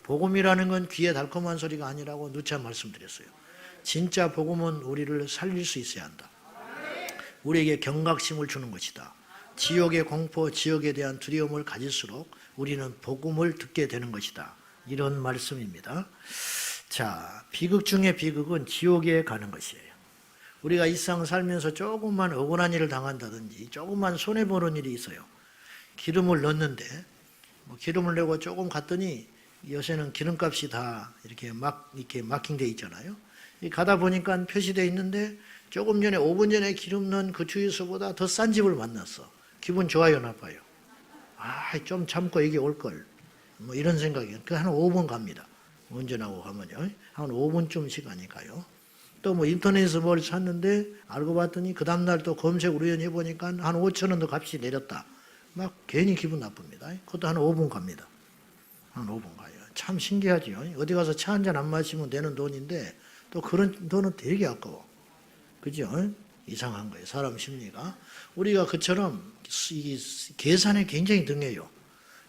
복음이라는 건 귀에 달콤한 소리가 아니라고 누차 말씀드렸어요. 진짜 복음은 우리를 살릴 수 있어야 한다. 우리에게 경각심을 주는 것이다. 지옥의 공포, 지옥에 대한 두려움을 가질수록 우리는 복음을 듣게 되는 것이다. 이런 말씀입니다. 자, 비극 중에 비극은 지옥에 가는 것이에요. 우리가 일상 살면서 조금만 억울한 일을 당한다든지 조금만 손해보는 일이 있어요. 기름을 넣는데 기름을 내고 조금 갔더니 요새는 기름값이 다 이렇게 마킹되어 있잖아요. 가다 보니까 표시되어 있는데 조금 전에 5분 전에 기름 넣은 그 주유소보다 더 싼 집을 만났어. 기분 좋아요, 나빠요? 좀 참고 여기 올걸. 뭐 이런 생각이. 한 5분 갑니다. 운전하고 가면요. 한 5분쯤 시간이 가요. 또 뭐 인터넷에서 뭘 샀는데 알고 봤더니 그 다음날 또 검색 우연히 해보니까 한 5,000원 더 값이 내렸다. 막 괜히 기분 나쁩니다. 그것도 한 5분 갑니다. 한 5분 가요. 참 신기하죠. 어디 가서 차 한잔 안 마시면 되는 돈인데 또 그런 돈은 되게 아까워. 그죠? 이상한 거예요. 사람 심리가. 우리가 그처럼 이 계산에 굉장히 등해요.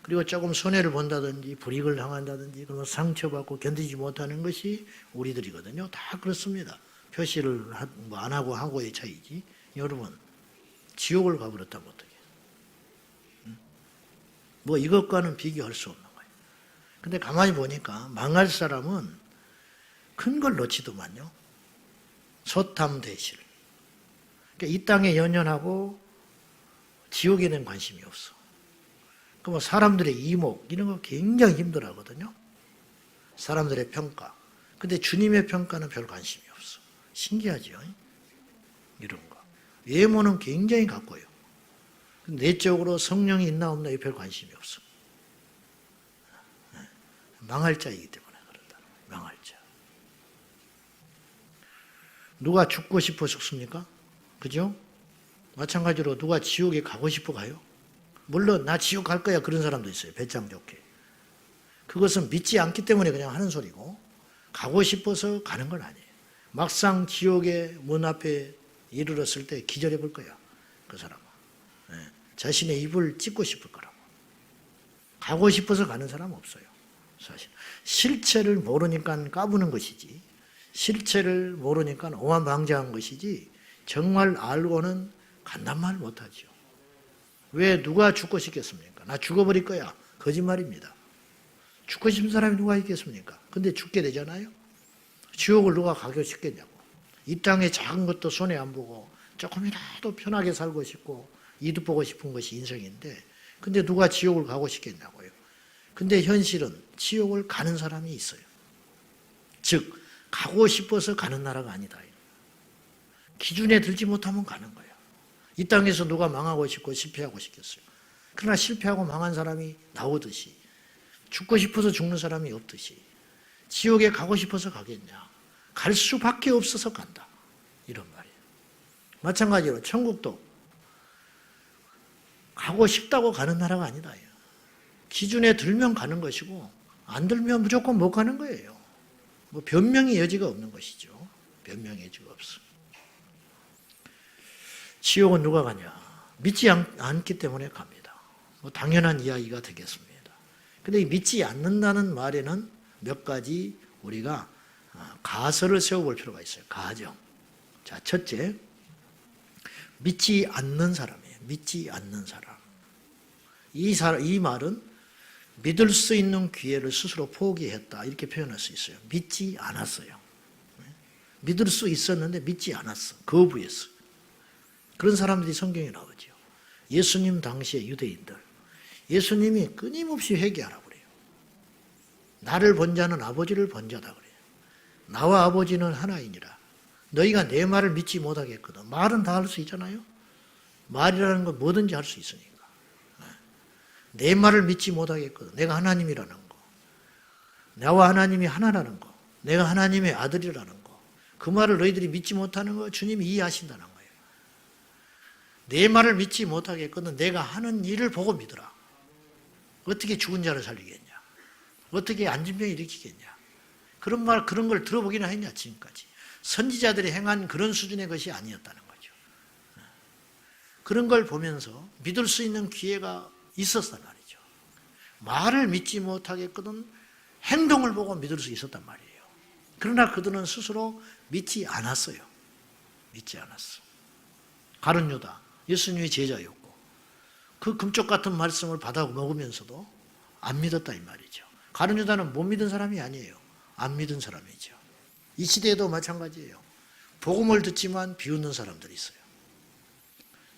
그리고 조금 손해를 본다든지 불이익을 당한다든지 그러면 상처받고 견디지 못하는 것이 우리들이거든요. 다 그렇습니다. 표시를 안 하고의 차이지. 여러분, 지옥을 가버렸다면 어떡해. 뭐 이것과는 비교할 수 없는 거예요. 근데 가만히 보니까 망할 사람은 큰 걸 놓치더만요. 소탐대실. 그러니까 이 땅에 연연하고 지옥에 대한 관심이 없어. 그 사람들의 이목 이런 거 굉장히 힘들어하거든요. 사람들의 평가. 근데 주님의 평가는 별 관심이 없어. 신기하죠? 이런 거. 외모는 굉장히 가꿔요. 내적으로 성령이 있나 없나에 별 관심이 없어. 망할 자이기 때문에 그렇다. 망할 자. 누가 죽고 싶어 죽습니까? 그죠? 마찬가지로 누가 지옥에 가고 싶어 가요? 물론 나 지옥 갈 거야 그런 사람도 있어요. 배짱 좋게. 그것은 믿지 않기 때문에 그냥 하는 소리고 가고 싶어서 가는 건 아니에요. 막상 지옥의 문 앞에 이르렀을 때 기절해 볼 거야. 그 사람은. 자신의 입을 찢고 싶을 거라고. 가고 싶어서 가는 사람은 없어요. 사실. 실체를 모르니까 까부는 것이지 실체를 모르니까 오만방자한 것이지 정말 알고는 간단 말 못하죠. 왜 누가 죽고 싶겠습니까? 나 죽어버릴 거야. 거짓말입니다. 죽고 싶은 사람이 누가 있겠습니까? 근데 죽게 되잖아요. 지옥을 누가 가고 싶겠냐고. 이 땅의 작은 것도 손해 안 보고 조금이라도 편하게 살고 싶고 이득 보고 싶은 것이 인생인데 근데 누가 지옥을 가고 싶겠냐고요. 근데 현실은 지옥을 가는 사람이 있어요. 즉 가고 싶어서 가는 나라가 아니다. 기준에 들지 못하면 가는 거예요. 이 땅에서 누가 망하고 싶고 실패하고 싶겠어요. 그러나 실패하고 망한 사람이 나오듯이 죽고 싶어서 죽는 사람이 없듯이 지옥에 가고 싶어서 가겠냐. 갈 수밖에 없어서 간다. 이런 말이에요. 마찬가지로 천국도 가고 싶다고 가는 나라가 아니다. 기준에 들면 가는 것이고 안 들면 무조건 못 가는 거예요. 뭐 변명의 여지가 없는 것이죠. 변명의 여지가 없어. 지옥은 누가 가냐? 믿지 않기 때문에 갑니다. 뭐 당연한 이야기가 되겠습니다. 그런데 믿지 않는다는 말에는 몇 가지 우리가 가설을 세워볼 필요가 있어요. 가정. 자, 첫째, 믿지 않는 사람이에요. 믿지 않는 사람. 이 말은 믿을 수 있는 기회를 스스로 포기했다. 이렇게 표현할 수 있어요. 믿지 않았어요. 믿을 수 있었는데 믿지 않았어. 거부했어. 그런 사람들이 성경에 나오죠. 예수님 당시의 유대인들. 예수님이 끊임없이 회개하라고 그래요. 나를 본 자는 아버지를 본 자다 그래요. 나와 아버지는 하나이니라. 너희가 내 말을 믿지 못하겠거든. 말은 다 할 수 있잖아요. 말이라는 건 뭐든지 할 수 있으니까. 내 말을 믿지 못하겠거든. 내가 하나님이라는 거. 나와 하나님이 하나라는 거. 내가 하나님의 아들이라는 거. 그 말을 너희들이 믿지 못하는 거 주님이 이해하신다는 거예요. 내 말을 믿지 못하겠거든. 내가 하는 일을 보고 믿어라. 어떻게 죽은 자를 살리겠냐. 어떻게 안진병 일으키겠냐. 그런 걸 들어보기나 했냐 지금까지. 선지자들이 행한 그런 수준의 것이 아니었다는 거죠. 그런 걸 보면서 믿을 수 있는 기회가 있었단 말이죠. 말을 믿지 못하겠거든 행동을 보고 믿을 수 있었단 말이에요. 그러나 그들은 스스로 믿지 않았어요. 믿지 않았어. 가룟 유다, 예수님의 제자였고 그 금쪽 같은 말씀을 받아 먹으면서도 안 믿었다 이 말이죠. 가룟 유다는 못 믿은 사람이 아니에요. 안 믿은 사람이죠. 이 시대에도 마찬가지예요. 복음을 듣지만 비웃는 사람들이 있어요.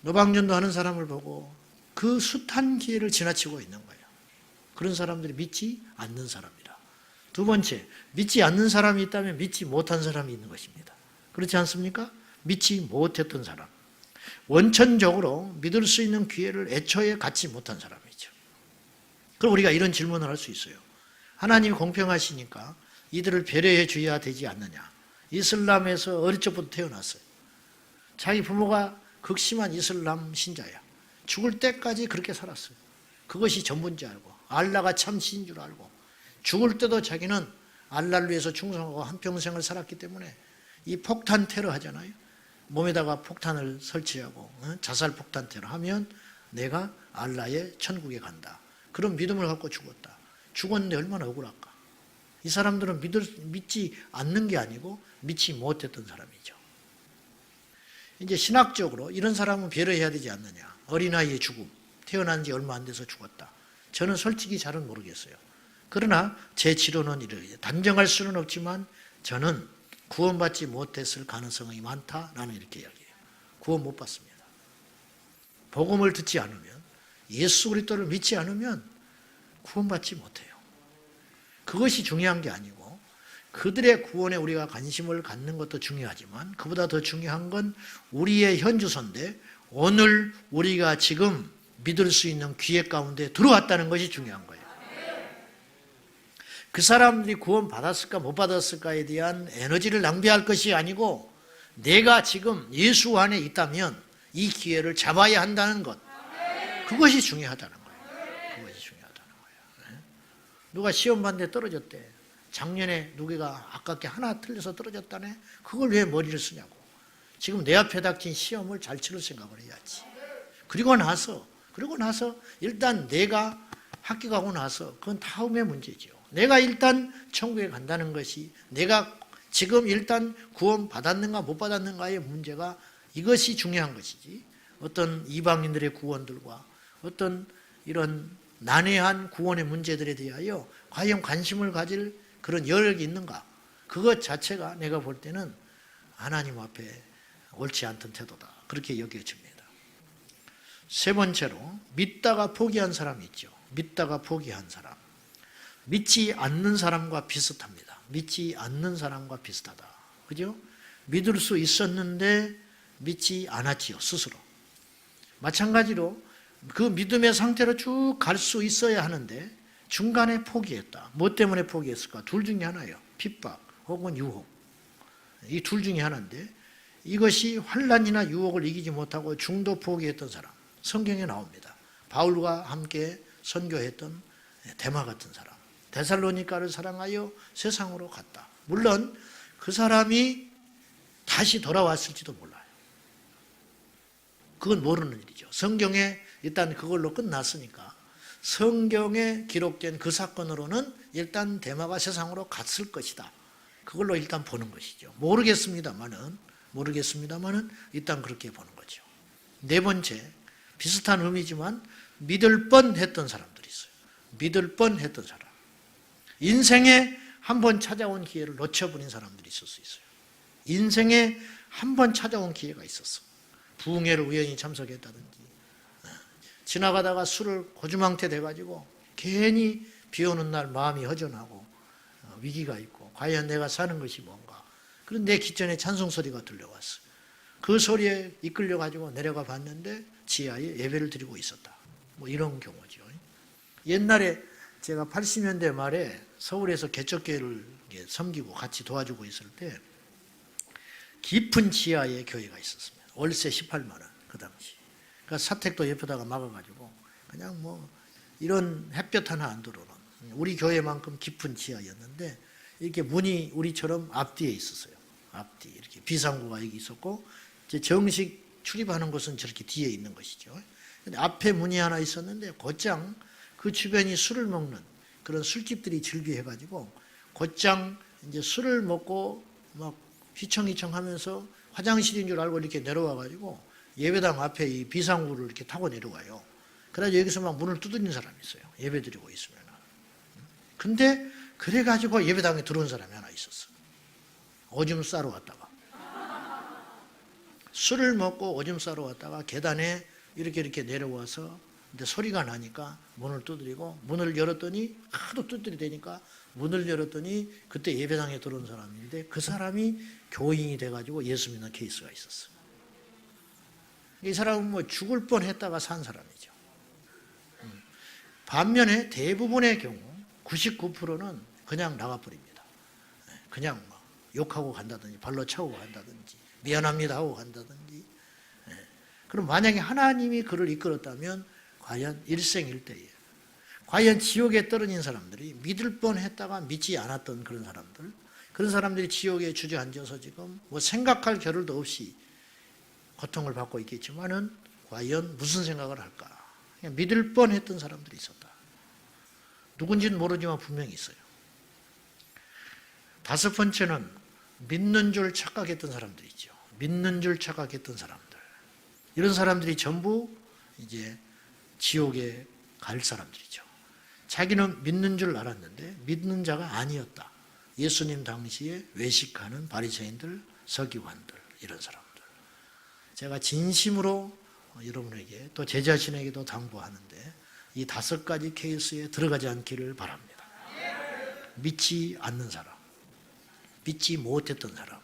노방전도 하는 사람을 보고 그 숱한 기회를 지나치고 있는 거예요. 그런 사람들이 믿지 않는 사람이라. 두 번째, 믿지 않는 사람이 있다면 믿지 못한 사람이 있는 것입니다. 그렇지 않습니까? 믿지 못했던 사람. 원천적으로 믿을 수 있는 기회를 애초에 갖지 못한 사람이죠. 그럼 우리가 이런 질문을 할 수 있어요. 하나님이 공평하시니까 이들을 배려해 줘야 되지 않느냐. 이슬람에서 어릴 적부터 태어났어요. 자기 부모가 극심한 이슬람 신자야. 죽을 때까지 그렇게 살았어요. 그것이 전부인지 알고 알라가 참 신인 줄 알고 죽을 때도 자기는 알라를 위해서 충성하고 한평생을 살았기 때문에 이 폭탄 테러 하잖아요. 몸에다가 폭탄을 설치하고 자살 폭탄 테러 하면 내가 알라의 천국에 간다. 그런 믿음을 갖고 죽었다. 죽었는데 얼마나 억울할까. 이 사람들은 믿지 않는 게 아니고 믿지 못했던 사람이죠. 이제 신학적으로 이런 사람은 배려해야 되지 않느냐. 어린아이의 죽음, 태어난 지 얼마 안 돼서 죽었다. 저는 솔직히 잘은 모르겠어요. 그러나 제 지론은 이렇게 단정할 수는 없지만 저는 구원받지 못했을 가능성이 많다. 나는 이렇게 이야기해요. 구원 못 받습니다. 복음을 듣지 않으면, 예수 그리스도를 믿지 않으면 구원받지 못해요. 그것이 중요한 게 아니고 그들의 구원에 우리가 관심을 갖는 것도 중요하지만 그보다 더 중요한 건 우리의 현주소인데 오늘 우리가 지금 믿을 수 있는 기회 가운데 들어왔다는 것이 중요한 거예요. 그 사람들이 구원 받았을까 못 받았을까에 대한 에너지를 낭비할 것이 아니고 내가 지금 예수 안에 있다면 이 기회를 잡아야 한다는 것. 그것이 중요하다는 거예요. 그것이 중요하다는 거예요. 누가 시험 봤는데 떨어졌대. 작년에 누구가 아깝게 하나 틀려서 떨어졌다네. 그걸 왜 머리를 쓰냐고. 지금 내 앞에 닥친 시험을 잘 치를 생각을 해야지. 그리고 나서 일단 내가 학교 가고 나서 그건 다음의 문제죠. 내가 일단 천국에 간다는 것이 내가 지금 일단 구원 받았는가 못 받았는가의 문제가 이것이 중요한 것이지. 어떤 이방인들의 구원들과 어떤 이런 난해한 구원의 문제들에 대하여 과연 관심을 가질 그런 여력이 있는가? 그것 자체가 내가 볼 때는 하나님 앞에 옳지 않던 태도다. 그렇게 여겨집니다. 세 번째로 믿다가 포기한 사람이 있죠. 믿다가 포기한 사람. 믿지 않는 사람과 비슷합니다. 믿지 않는 사람과 비슷하다. 그죠? 믿을 수 있었는데 믿지 않았지요. 스스로. 마찬가지로 그 믿음의 상태로 쭉 갈 수 있어야 하는데 중간에 포기했다. 뭐 때문에 포기했을까? 둘 중에 하나예요. 핍박 혹은 유혹. 이 둘 중에 하나인데 이것이 환난이나 유혹을 이기지 못하고 중도 포기했던 사람. 성경에 나옵니다. 바울과 함께 선교했던 데마 같은 사람. 데살로니가를 사랑하여 세상으로 갔다. 물론 그 사람이 다시 돌아왔을지도 몰라요. 그건 모르는 일이죠. 성경에 일단 그걸로 끝났으니까 성경에 기록된 그 사건으로는 일단 데마가 세상으로 갔을 것이다. 그걸로 일단 보는 것이죠. 모르겠습니다만은 일단 그렇게 보는 거죠. 네 번째, 비슷한 의미지만 믿을 뻔했던 사람들이 있어요. 믿을 뻔했던 사람. 인생에 한 번 찾아온 기회를 놓쳐버린 사람들이 있을 수 있어요. 인생에 한 번 찾아온 기회가 있었어. 부흥회를 우연히 참석했다든지 지나가다가 술을 고주망태 돼가지고 괜히 비 오는 날 마음이 허전하고 위기가 있고 과연 내가 사는 것이 뭔가. 그런데 내 기전에 찬송 소리가 들려왔어. 그 소리에 이끌려가지고 내려가 봤는데 지하에 예배를 드리고 있었다. 뭐 이런 경우죠. 옛날에 제가 80년대 말에 서울에서 개척교회를 섬기고 같이 도와주고 있을 때 깊은 지하에 교회가 있었습니다. 월세 18만 원 그 당시. 그러니까 사택도 옆에다가 막아가지고 그냥 뭐 이런 햇볕 하나 안 들어오는 우리 교회만큼 깊은 지하였는데 이렇게 문이 우리처럼 앞뒤에 있었어요. 앞뒤 이렇게 비상구가 여기 있었고 이제 정식 출입하는 곳은 저렇게 뒤에 있는 것이죠. 근데 앞에 문이 하나 있었는데 곧장 그 주변이 술을 먹는 그런 술집들이 즐비해가지고 곧장 이제 술을 먹고 막 휘청휘청 하면서 화장실인 줄 알고 이렇게 내려와가지고 예배당 앞에 이 비상구를 이렇게 타고 내려와요. 그래가지고 여기서 막 문을 두드리는 사람이 있어요. 예배 드리고 있으면. 근데 그래가지고 예배당에 들어온 사람이 하나 있었어. 오줌 싸러 왔다가. 술을 먹고 오줌 싸러 왔다가 계단에 이렇게 내려와서 근데 소리가 나니까 문을 두드리고 문을 열었더니 하도 두드리대니까 문을 열었더니 그때 예배당에 들어온 사람인데 그 사람이 교인이 돼가지고 예수 믿는 케이스가 있었어. 이 사람은 뭐 죽을 뻔했다가 산 사람이죠. 반면에 대부분의 경우 99%는 그냥 나가버립니다. 그냥 막 욕하고 간다든지 발로 차고 간다든지 미안합니다 하고 간다든지. 그럼 만약에 하나님이 그를 이끌었다면 과연 일생일대예요. 과연 지옥에 떨어진 사람들이 믿을 뻔했다가 믿지 않았던 그런 사람들이 지옥에 주저앉아서 지금 뭐 생각할 겨를도 없이 고통을 받고 있겠지만은 과연 무슨 생각을 할까? 그냥 믿을 뻔했던 사람들이 있었다. 누군지는 모르지만 분명히 있어요. 다섯 번째는 믿는 줄 착각했던 사람들이 있죠. 믿는 줄 착각했던 사람들. 이런 사람들이 전부 이제 지옥에 갈 사람들이죠. 자기는 믿는 줄 알았는데 믿는 자가 아니었다. 예수님 당시에 외식하는 바리새인들, 서기관들 이런 사람들. 제가 진심으로 여러분에게 또 제 자신에게도 당부하는데 이 다섯 가지 케이스에 들어가지 않기를 바랍니다. 믿지 않는 사람, 믿지 못했던 사람,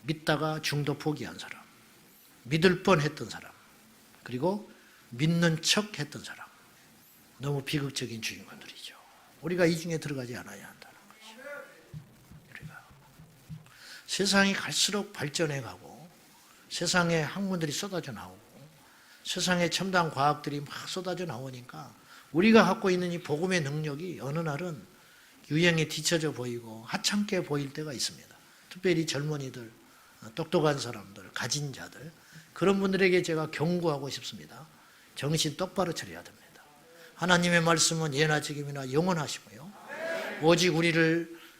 믿다가 중도 포기한 사람, 믿을 뻔했던 사람, 그리고 믿는 척했던 사람. 너무 비극적인 주인공들이죠. 우리가 이 중에 들어가지 않아야 한다는 거죠. 우리가 세상이 갈수록 발전해가고 세상에 학문들이 쏟아져 나오고 세상에 첨단 과학들이 막 쏟아져 나오니까 우리가 갖고 있는 이 복음의 능력이 어느 날은 유행에 뒤처져 보이고 하찮게 보일 때가 있습니다. 특별히 젊은이들, 똑똑한 사람들, 가진 자들 그런 분들에게 제가 경고하고 싶습니다. 정신 똑바로 차려야 됩니다. 하나님의 말씀은 예나 지금이나 영원하시고요. 오직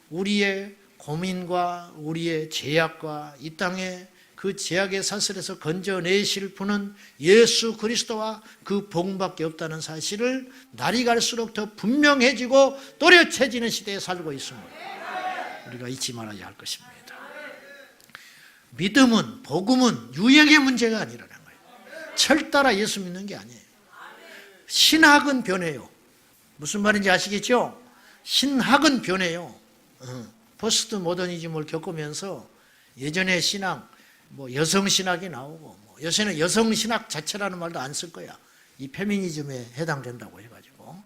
우리의 고민과 우리의 제약과 이 땅에 그 제약의 사슬에서 건져내실 분은 예수 그리스도와 그 복음밖에 없다는 사실을 날이 갈수록 더 분명해지고 또렷해지는 시대에 살고 있음을 우리가 잊지 말아야 할 것입니다. 믿음은, 복음은 유행의 문제가 아니라는 거예요. 철따라 예수 믿는 게 아니에요. 신학은 변해요. 무슨 말인지 아시겠죠? 신학은 변해요. 포스트 모더니즘을 겪으면서 예전에 신학, 뭐 여성신학이 나오고 요새는 여성신학 자체라는 말도 안 쓸 거야. 이 페미니즘에 해당된다고 해가지고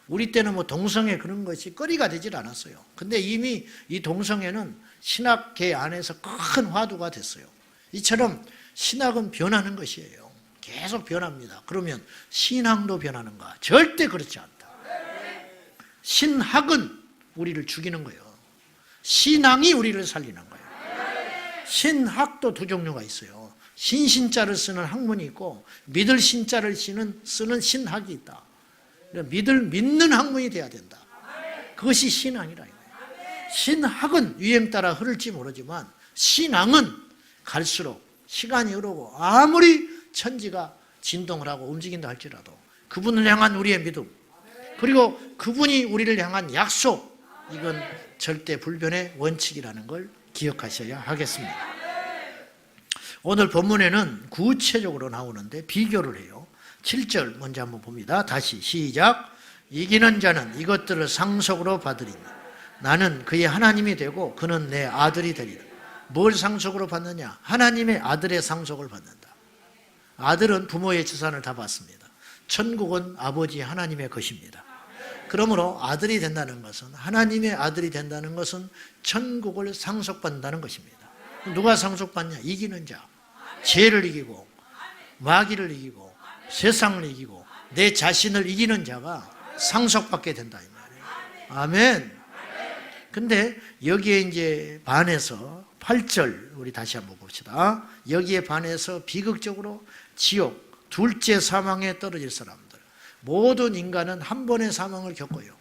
우리 때는 뭐 동성애 그런 것이 거리가 되질 않았어요. 근데 이미 이 동성애는 신학계 안에서 큰 화두가 됐어요. 이처럼 신학은 변하는 것이에요. 계속 변합니다. 그러면 신앙도 변하는가? 절대 그렇지 않다. 신학은 우리를 죽이는 거예요. 신앙이 우리를 살리는 거예요. 신학도 두 종류가 있어요. 신자를 쓰는 학문이 있고 믿을 신자를 쓰는 신학이 있다. 믿는 학문이 돼야 된다. 그것이 신앙이라 이거예요. 신학은 유행 따라 흐를지 모르지만 신앙은 갈수록 시간이 흐르고 아무리 천지가 진동을 하고 움직인다 할지라도 그분을 향한 우리의 믿음 그리고 그분이 우리를 향한 약속 이건 절대 불변의 원칙이라는 걸 기억하셔야 하겠습니다. 오늘 본문에는 구체적으로 나오는데 비교를 해요. 7절 먼저 한번 봅니다. 다시 시작. 이기는 자는 이것들을 상속으로 받으리니 나는 그의 하나님이 되고 그는 내 아들이 되리라. 뭘 상속으로 받느냐? 하나님의 아들의 상속을 받는다. 아들은 부모의 재산을 다 받습니다. 천국은 아버지 하나님의 것입니다. 그러므로 아들이 된다는 것은 하나님의 아들이 된다는 것은 천국을 상속받는다는 것입니다. 누가 상속받냐? 이기는 자. 죄를 이기고 마귀를 이기고 세상을 이기고 내 자신을 이기는 자가 상속받게 된다 이 말이에요. 아멘. 근데 여기에 이제 반해서 8절 우리 다시 한번 봅시다. 여기에 반해서 비극적으로 지옥, 둘째 사망에 떨어질 사람들. 모든 인간은 한 번의 사망을 겪어요.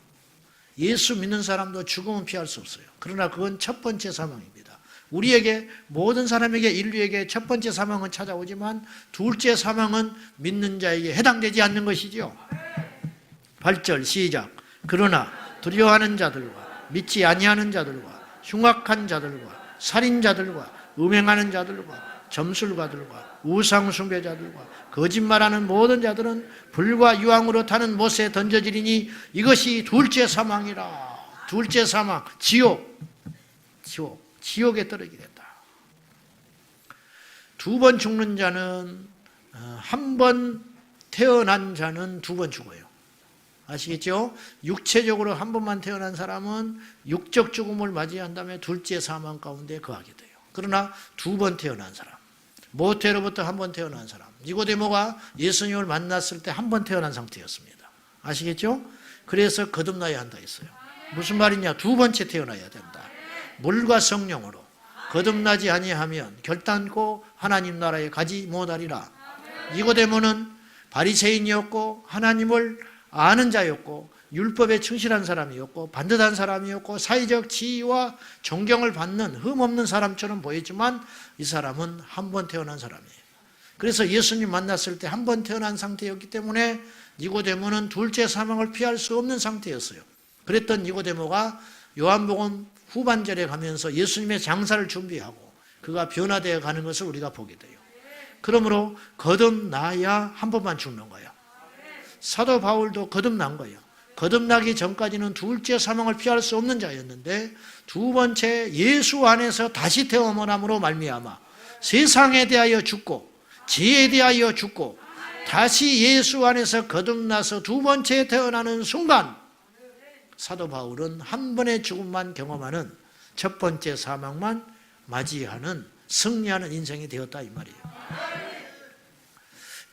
예수 믿는 사람도 죽음은 피할 수 없어요. 그러나 그건 첫 번째 사망입니다. 우리에게, 모든 사람에게, 인류에게 첫 번째 사망은 찾아오지만 둘째 사망은 믿는 자에게 해당되지 않는 것이죠. 8절 시작. 그러나 두려워하는 자들과 믿지 아니하는 자들과 흉악한 자들과 살인자들과 음행하는 자들과 점술가들과 우상숭배자들과 거짓말하는 모든 자들은 불과 유황으로 타는 못에 던져지리니 이것이 둘째 사망이라. 둘째 사망, 지옥에 떨어지게 된다. 두 번 죽는 자는, 한 번 태어난 자는 두 번 죽어요. 아시겠죠? 육체적으로 한 번만 태어난 사람은 육적 죽음을 맞이한 다음에 둘째 사망 가운데 거하게 돼요. 그러나 두 번 태어난 사람, 모태로부터 한 번 태어난 사람, 니고데모가 예수님을 만났을 때 한 번 태어난 상태였습니다. 아시겠죠? 그래서 거듭나야 한다 했어요. 무슨 말이냐? 두 번째 태어나야 된다. 물과 성령으로 거듭나지 아니하면 결단코 하나님 나라에 가지 못하리라. 니고데모는 바리새인이었고 하나님을 아는 자였고 율법에 충실한 사람이었고 반듯한 사람이었고 사회적 지위와 존경을 받는 흠없는 사람처럼 보였지만 이 사람은 한 번 태어난 사람이에요. 그래서 예수님 만났을 때 한 번 태어난 상태였기 때문에 니고데모는 둘째 사망을 피할 수 없는 상태였어요. 그랬던 니고데모가 요한복음 후반절에 가면서 예수님의 장사를 준비하고 그가 변화되어 가는 것을 우리가 보게 돼요. 그러므로 거듭나야 한 번만 죽는 거예요. 사도 바울도 거듭난 거예요. 거듭나기 전까지는 둘째 사망을 피할 수 없는 자였는데 두 번째 예수 안에서 다시 태어남으로 말미암아 세상에 대하여 죽고 죄에 대하여 죽고 다시 예수 안에서 거듭나서 두 번째 태어나는 순간 사도 바울은 한 번의 죽음만 경험하는 첫 번째 사망만 맞이하는 승리하는 인생이 되었다 이 말이에요.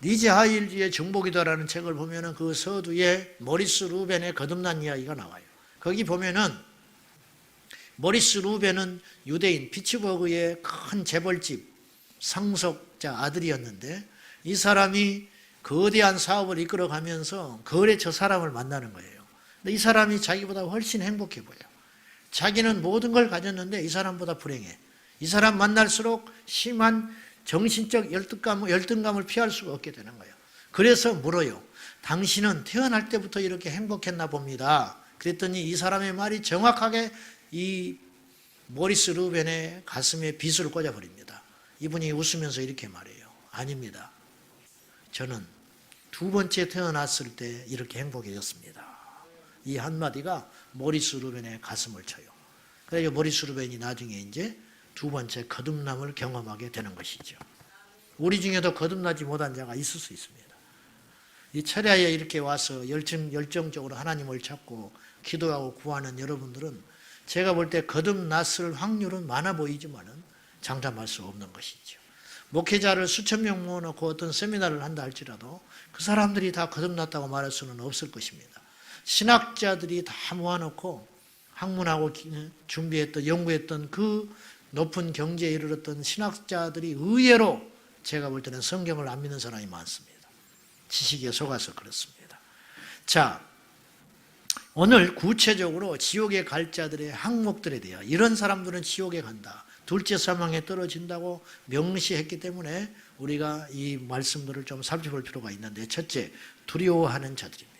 니제 하일주의 정복이다라는 책을 보면은 그 서두에 모리스 루벤의 거듭난 이야기가 나와요. 거기 보면은 모리스 루벤은 유대인 피츠버그의 큰 재벌집 상속자 아들이었는데 이 사람이 거대한 사업을 이끌어가면서 거래처 사람을 만나는 거예요. 근데 이 사람이 자기보다 훨씬 행복해 보여요. 자기는 모든 걸 가졌는데 이 사람보다 불행해. 이 사람 만날수록 심한 정신적 열등감을 피할 수가 없게 되는 거예요. 그래서 물어요. 당신은 태어날 때부터 이렇게 행복했나 봅니다. 그랬더니 이 사람의 말이 정확하게 이 모리스 루벤의 가슴에 빗을 꽂아버립니다. 이분이 웃으면서 이렇게 말해요. 아닙니다. 저는 두 번째 태어났을 때 이렇게 행복해졌습니다. 이 한마디가 모리스 루벤의 가슴을 쳐요. 그래서 모리스 루벤이 나중에 이제 두 번째 거듭남을 경험하게 되는 것이죠. 우리 중에도 거듭나지 못한 자가 있을 수 있습니다. 이 철야에 이렇게 와서 열정적으로 하나님을 찾고 기도하고 구하는 여러분들은 제가 볼 때 거듭났을 확률은 많아 보이지만은 장담할 수 없는 것이죠. 목회자를 수천 명 모아놓고 어떤 세미나를 한다 할지라도 그 사람들이 다 거듭났다고 말할 수는 없을 것입니다. 신학자들이 다 모아놓고 학문하고 준비했던 연구했던 그 높은 경지에 이르렀던 신학자들이 의외로 제가 볼 때는 성경을 안 믿는 사람이 많습니다. 지식에 속아서 그렇습니다. 자, 오늘 구체적으로 지옥에 갈 자들의 항목들에 대하여 이런 사람들은 지옥에 간다. 둘째 사망에 떨어진다고 명시했기 때문에 우리가 이 말씀들을 좀 살펴볼 필요가 있는데 첫째, 두려워하는 자들입니다.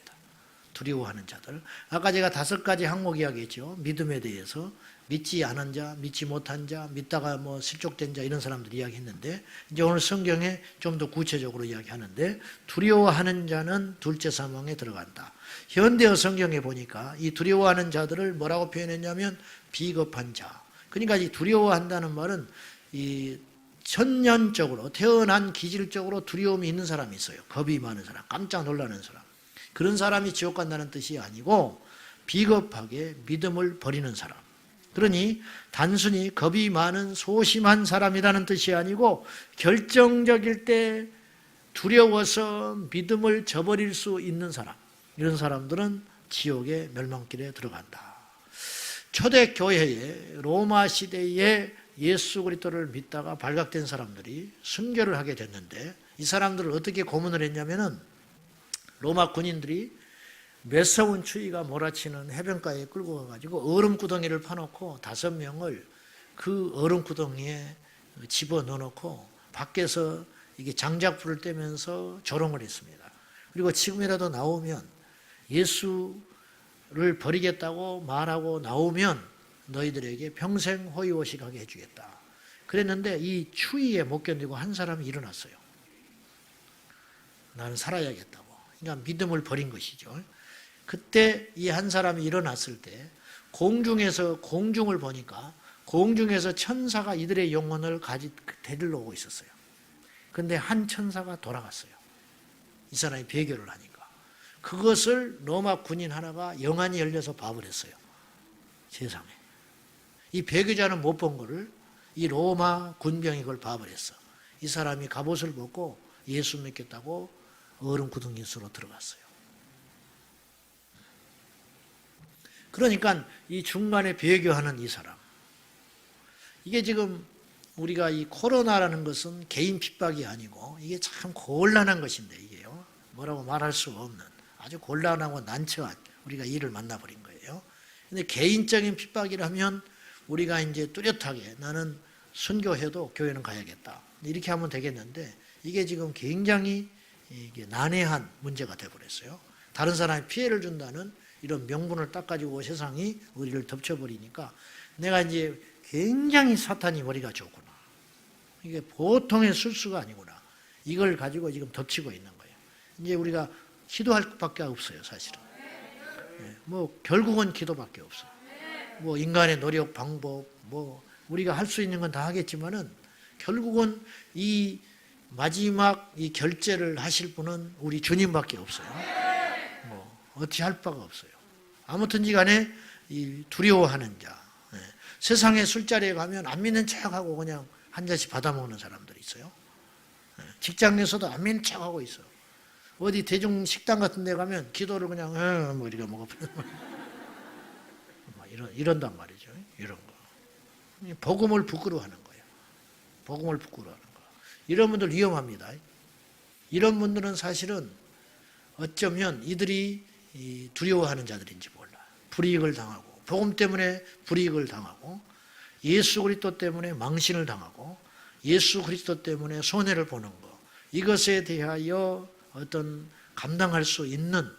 두려워하는 자들. 아까 제가 5가지 항목 이야기했죠. 믿음에 대해서. 믿지 않은 자, 믿지 못한 자, 믿다가 실족된 자 이런 사람들 이야기했는데 이제 오늘 성경에 좀 더 구체적으로 이야기하는데 두려워하는 자는 둘째 사망에 들어간다. 현대어 성경에 보니까 이 두려워하는 자들을 뭐라고 표현했냐면 비겁한 자. 그러니까 이 두려워한다는 말은 이 천년적으로 태어난 기질적으로 두려움이 있는 사람이 있어요. 겁이 많은 사람, 깜짝 놀라는 사람. 그런 사람이 지옥 간다는 뜻이 아니고 비겁하게 믿음을 버리는 사람. 그러니 단순히 겁이 많은 소심한 사람이라는 뜻이 아니고 결정적일 때 두려워서 믿음을 저버릴 수 있는 사람. 이런 사람들은 지옥의 멸망길에 들어간다. 초대교회에 로마 시대에 예수 그리스도를 믿다가 발각된 사람들이 순교를 하게 됐는데 이 사람들을 어떻게 고문을 했냐면은 로마 군인들이 매서운 추위가 몰아치는 해변가에 끌고 가가지고 얼음 구덩이를 파놓고 5명을 그 얼음 구덩이에 집어 넣어놓고 밖에서 이게 장작불을 떼면서 조롱을 했습니다. 그리고 지금이라도 나오면 예수를 버리겠다고 말하고 나오면 너희들에게 평생 호의호식하게 해주겠다. 그랬는데 이 추위에 못 견디고 한 사람이 일어났어요. 나는 살아야겠다고. 그러니까 믿음을 버린 것이죠. 그때 이 한 사람이 일어났을 때 공중에서 공중을 보니까 공중에서 천사가 이들의 영혼을 데리러 오고 있었어요. 그런데 한 천사가 돌아갔어요. 이 사람이 배교를 하니까. 그것을 로마 군인 하나가 영안이 열려서 밥을 했어요. 세상에. 이 배교자는 못 본 거를 이 로마 군병이 그걸 밥을 했어. 이 사람이 갑옷을 벗고 예수 믿겠다고 얼음 구덩이 속으로 들어갔어요. 그러니까 이 중간에 배교하는 이 사람. 이게 지금 우리가 이 코로나라는 것은 개인 핍박이 아니고 이게 참 곤란한 것인데 이게요. 뭐라고 말할 수 없는 아주 곤란하고 난처한 우리가 일을 만나버린 거예요. 근데 개인적인 핍박이라면 우리가 이제 뚜렷하게 나는 순교해도 교회는 가야겠다. 이렇게 하면 되겠는데 이게 지금 굉장히 이게 난해한 문제가 되어버렸어요. 다른 사람이 피해를 준다는 이런 명분을 딱 가지고 세상이 우리를 덮쳐버리니까 내가 이제 굉장히 사탄이 머리가 좋구나. 이게 보통의 술수가 아니구나. 이걸 가지고 지금 덮치고 있는 거예요. 이제 우리가 기도할 것밖에 없어요, 사실은. 뭐 결국은 기도밖에 없어요. 뭐 인간의 노력, 방법, 뭐 우리가 할 수 있는 건 다 하겠지만은 결국은 이 마지막 이 결제를 하실 분은 우리 주님밖에 없어요. 뭐 어찌 할 바가 없어요. 아무튼지 간에 이 두려워하는 자. 세상의 술자리에 가면 안 믿는 척하고 그냥 한 잔씩 받아먹는 사람들이 있어요. 직장에서도 안 믿는 척하고 있어. 어디 대중 식당 같은 데 가면 기도를 그냥 뭐 이렇게 먹어버리는 이런단 말이죠. 이런 거. 복음을 부끄러워하는 거예요. 복음을 부끄러워하는 거. 이런 분들 위험합니다. 이런 분들은 사실은 어쩌면 이들이 두려워하는 자들인지 몰라. 불이익을 당하고 복음 때문에 불이익을 당하고 예수 그리스도 때문에 망신을 당하고 예수 그리스도 때문에 손해를 보는 거. 이것에 대하여 어떤 감당할 수 있는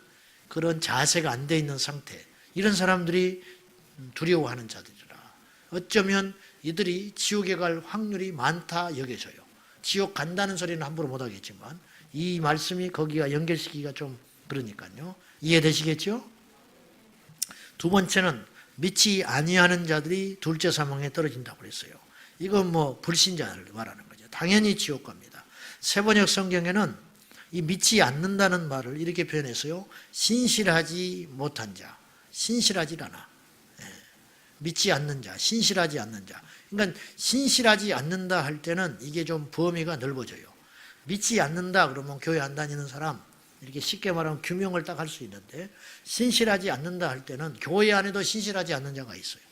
그런 자세가 안 돼 있는 상태. 이런 사람들이 두려워하는 자들이라. 어쩌면 이들이 지옥에 갈 확률이 많다 여겨져요. 지옥 간다는 소리는 함부로 못하겠지만 이 말씀이 거기가 연결시키기가 좀 그러니까요. 이해되시겠죠? 두 번째는 믿지 아니하는 자들이 둘째 사망에 떨어진다고 그랬어요. 이건 뭐 불신자를 말하는 거죠. 당연히 지옥 갑니다. 세번역 성경에는 이 믿지 않는다는 말을 이렇게 표현했어요. 신실하지 못한 자, 신실하지 않아. 믿지 않는 자, 신실하지 않는 자. 그러니까 신실하지 않는다 할 때는 이게 좀 범위가 넓어져요. 믿지 않는다 그러면 교회 안 다니는 사람, 이렇게 쉽게 말하면 규명을 딱 할 수 있는데 신실하지 않는다 할 때는 교회 안에도 신실하지 않는 자가 있어요.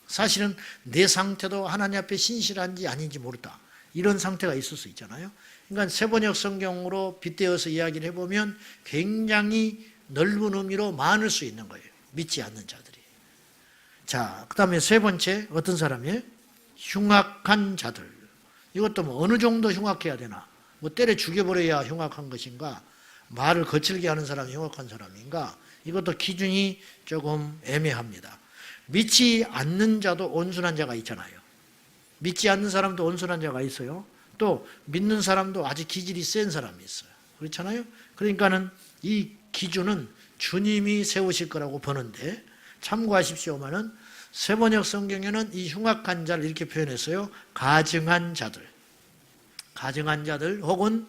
사실은 내 상태도 하나님 앞에 신실한지 아닌지 모르다. 이런 상태가 있을 수 있잖아요. 그러니까 세번역 성경으로 빗대어서 이야기를 해보면 굉장히 넓은 의미로 많을 수 있는 거예요. 믿지 않는 자들이. 자, 그 다음에 세 번째 어떤 사람이에요? 흉악한 자들. 이것도 뭐 어느 정도 흉악해야 되나? 뭐 때려 죽여버려야 흉악한 것인가? 말을 거칠게 하는 사람이 흉악한 사람인가? 이것도 기준이 조금 애매합니다. 믿지 않는 자도 온순한 자가 있잖아요. 믿지 않는 사람도 온순한 자가 있어요. 또 믿는 사람도 아주 기질이 센 사람이 있어요. 그렇잖아요. 그러니까는 이 기준은 주님이 세우실 거라고 보는데 참고하십시오만은 세번역 성경에는 이 흉악한 자를 이렇게 표현했어요. 가증한 자들, 가증한 자들 혹은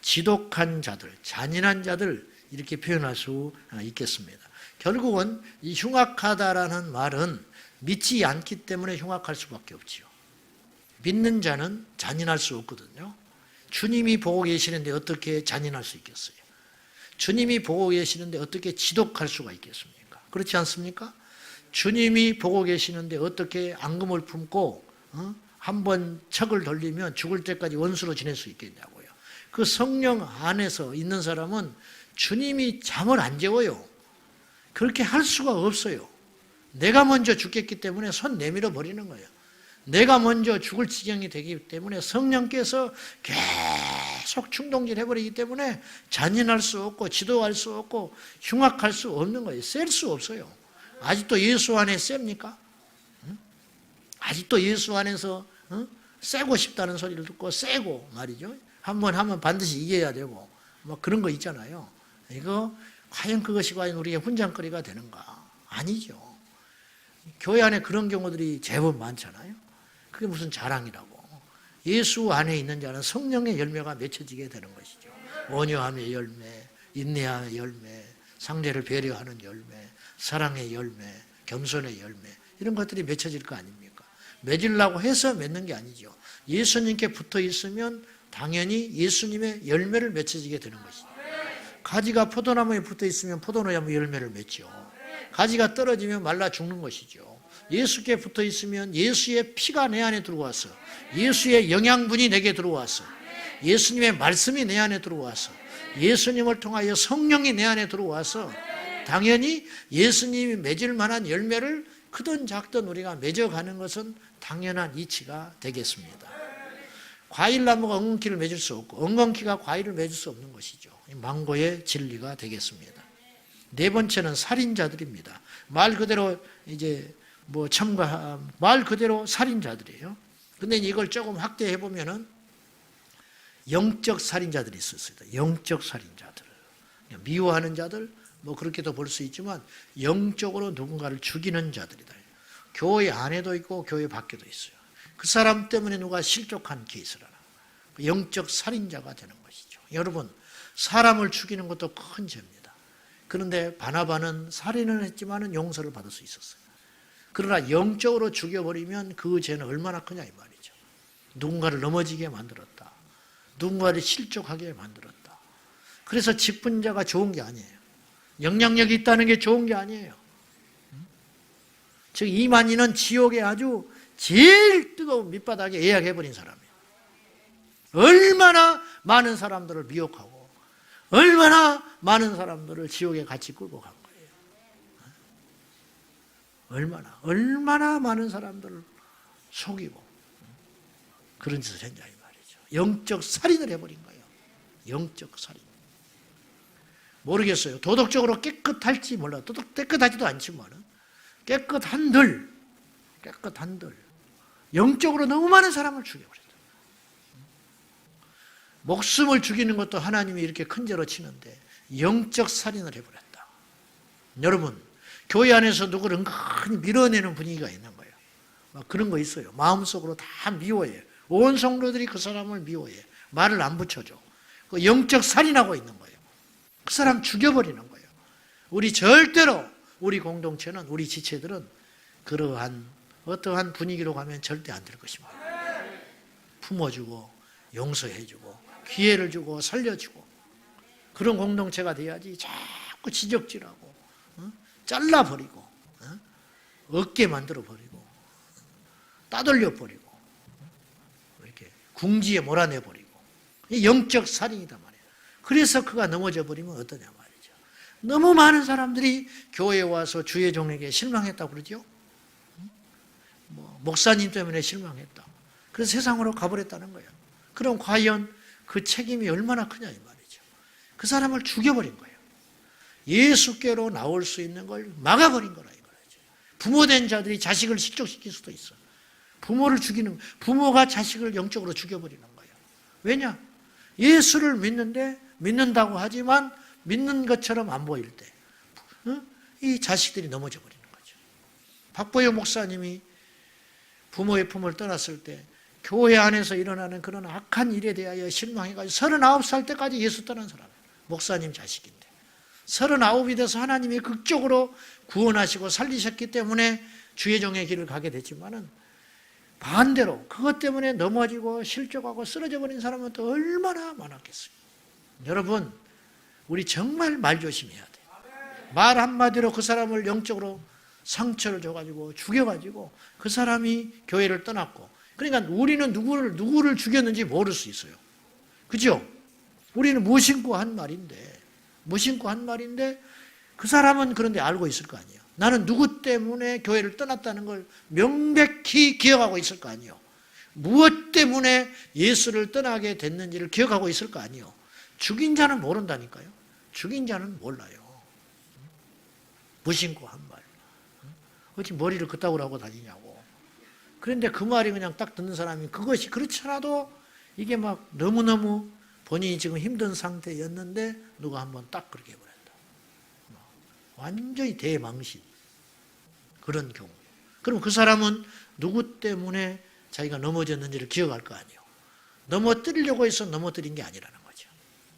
지독한 자들, 잔인한 자들 이렇게 표현할 수 있겠습니다. 결국은 이 흉악하다라는 말은 믿지 않기 때문에 흉악할 수밖에 없지요. 믿는 자는 잔인할 수 없거든요. 주님이 보고 계시는데 어떻게 잔인할 수 있겠어요? 주님이 보고 계시는데 어떻게 지독할 수가 있겠습니까? 그렇지 않습니까? 주님이 보고 계시는데 어떻게 앙금을 품고 한번 척을 돌리면 죽을 때까지 원수로 지낼 수 있겠냐고요. 그 성령 안에서 있는 사람은 주님이 잠을 안 재워요. 그렇게 할 수가 없어요. 내가 먼저 죽겠기 때문에 손 내밀어 버리는 거예요. 내가 먼저 죽을 지경이 되기 때문에 성령께서 계속 충동질 해버리기 때문에 잔인할 수 없고 지도할 수 없고 흉악할 수 없는 거예요. 셀 수 없어요. 아직도 예수 안에 셉니까? 아직도 예수 안에서 세고 싶다는 소리를 듣고 세고 말이죠. 한번 하면 반드시 이겨야 되고 뭐 그런 거 있잖아요. 이거 과연 그것이 과연 우리의 훈장거리가 되는가? 아니죠. 교회 안에 그런 경우들이 제법 많잖아요. 그게 무슨 자랑이라고. 예수 안에 있는 자는 성령의 열매가 맺혀지게 되는 것이죠. 온유함의 열매, 인내함의 열매, 상대를 배려하는 열매, 사랑의 열매, 겸손의 열매, 이런 것들이 맺혀질 거 아닙니까? 맺으려고 해서 맺는 게 아니죠. 예수님께 붙어 있으면 당연히 예수님의 열매를 맺혀지게 되는 것이죠. 가지가 포도나무에 붙어 있으면 포도나무 열매를 맺죠. 가지가 떨어지면 말라 죽는 것이죠. 예수께 붙어 있으면 예수의 피가 내 안에 들어와서 예수의 영양분이 내게 들어와서 예수님의 말씀이 내 안에 들어와서 예수님을 통하여 성령이 내 안에 들어와서 당연히 예수님이 맺을 만한 열매를 크든 작든 우리가 맺어가는 것은 당연한 이치가 되겠습니다. 과일나무가 엉겅퀴를 맺을 수 없고 엉겅퀴가 과일을 맺을 수 없는 것이죠. 망고의 진리가 되겠습니다. 네 번째는 살인자들입니다. 말 그대로 이제 말 그대로 살인자들이에요. 근데 이걸 조금 확대해 보면은 영적 살인자들이 있었습니다. 영적 살인자들. 미워하는 자들, 그렇게도 볼 수 있지만 영적으로 누군가를 죽이는 자들이다. 교회 안에도 있고 교회 밖에도 있어요. 그 사람 때문에 누가 실족한 케이스라. 영적 살인자가 되는 것이죠. 여러분, 사람을 죽이는 것도 큰 죄입니다. 그런데 바나바는 살인을 했지만 용서를 받을 수 있었어요. 그러나 영적으로 죽여버리면 그 죄는 얼마나 크냐 이 말이죠. 누군가를 넘어지게 만들었다. 누군가를 실족하게 만들었다. 그래서 직분자가 좋은 게 아니에요. 영향력이 있다는 게 좋은 게 아니에요. 즉 이만희는 지옥에 아주 제일 뜨거운 밑바닥에 예약해버린 사람이에요. 얼마나 많은 사람들을 미혹하고 얼마나 많은 사람들을 지옥에 같이 끌고 간 거예요. 얼마나 많은 사람들을 속이고 그런 짓을 했냐 이 말이죠. 영적 살인을 해버린 거예요. 영적 살인. 모르겠어요. 도덕적으로 깨끗할지 몰라. 깨끗하지도 않지만 깨끗한들 영적으로 너무 많은 사람을 죽여버렸다. 목숨을 죽이는 것도 하나님이 이렇게 큰 죄로 치는데 영적 살인을 해버렸다. 여러분, 교회 안에서 누구를 은근히 밀어내는 분위기가 있는 거예요. 막 그런 거 있어요. 마음속으로 다 미워해요. 온 성도들이 그 사람을 미워해요. 말을 안 붙여줘. 그 영적 살인하고 있는 거예요. 그 사람 죽여버리는 거예요. 우리 공동체는, 우리 지체들은 그러한 어떠한 분위기로 가면 절대 안 될 것입니다. 품어주고 용서해주고 기회를 주고 살려주고 그런 공동체가 돼야지. 자꾸 지적질하고 잘라버리고 어깨 만들어버리고 따돌려버리고 이렇게 궁지에 몰아내버리고 영적 살인이다 말이에요. 그래서 그가 넘어져 버리면 어떠냐 말이죠. 너무 많은 사람들이 교회에 와서 주의 종에게 실망했다고 그러죠. 목사님 때문에 실망했다. 그래서 세상으로 가버렸다는 거예요. 그럼 과연 그 책임이 얼마나 크냐 이 말이죠. 그 사람을 죽여버린 거예요. 예수께로 나올 수 있는 걸 막아버린 거라 이거죠. 부모된 자들이 자식을 실족시킬 수도 있어. 부모를 죽이는, 부모가 자식을 영적으로 죽여버리는 거예요. 왜냐? 예수를 믿는다고 하지만 믿는 것처럼 안 보일 때 이 자식들이 넘어져 버리는 거죠. 박보영 목사님이 부모의 품을 떠났을 때 교회 안에서 일어나는 그런 악한 일에 대하여 실망해가지고 39살 때까지 예수 떠난 사람이에요. 목사님 자식인데 39이 돼서 하나님이 극적으로 구원하시고 살리셨기 때문에 주의 종의 길을 가게 됐지만은 반대로 그것 때문에 넘어지고 실족하고 쓰러져 버린 사람은 또 얼마나 많았겠어요. 여러분, 우리 정말 말 조심해야 돼요. 말 한마디로 그 사람을 영적으로 상처를 줘가지고 죽여가지고 그 사람이 교회를 떠났고, 그러니까 우리는 누구를 죽였는지 모를 수 있어요. 그죠? 우리는 무심코 한 말인데 그 사람은 그런데 알고 있을 거 아니에요. 나는 누구 때문에 교회를 떠났다는 걸 명백히 기억하고 있을 거 아니에요. 무엇 때문에 예수를 떠나게 됐는지를 기억하고 있을 거 아니에요. 죽인 자는 모른다니까요. 죽인 자는 몰라요. 무심코 한 말. 어찌 머리를 그따구로 하고 다니냐고. 그런데 그 말이 그냥 딱 듣는 사람이 그것이 그렇지 않아도 이게 막 너무너무 본인이 지금 힘든 상태였는데 누가 한번 딱 그렇게 해버렸다. 완전히 대망신. 그런 경우. 그럼 그 사람은 누구 때문에 자기가 넘어졌는지를 기억할 거 아니에요. 넘어뜨리려고 해서 넘어뜨린 게 아니라는 거죠.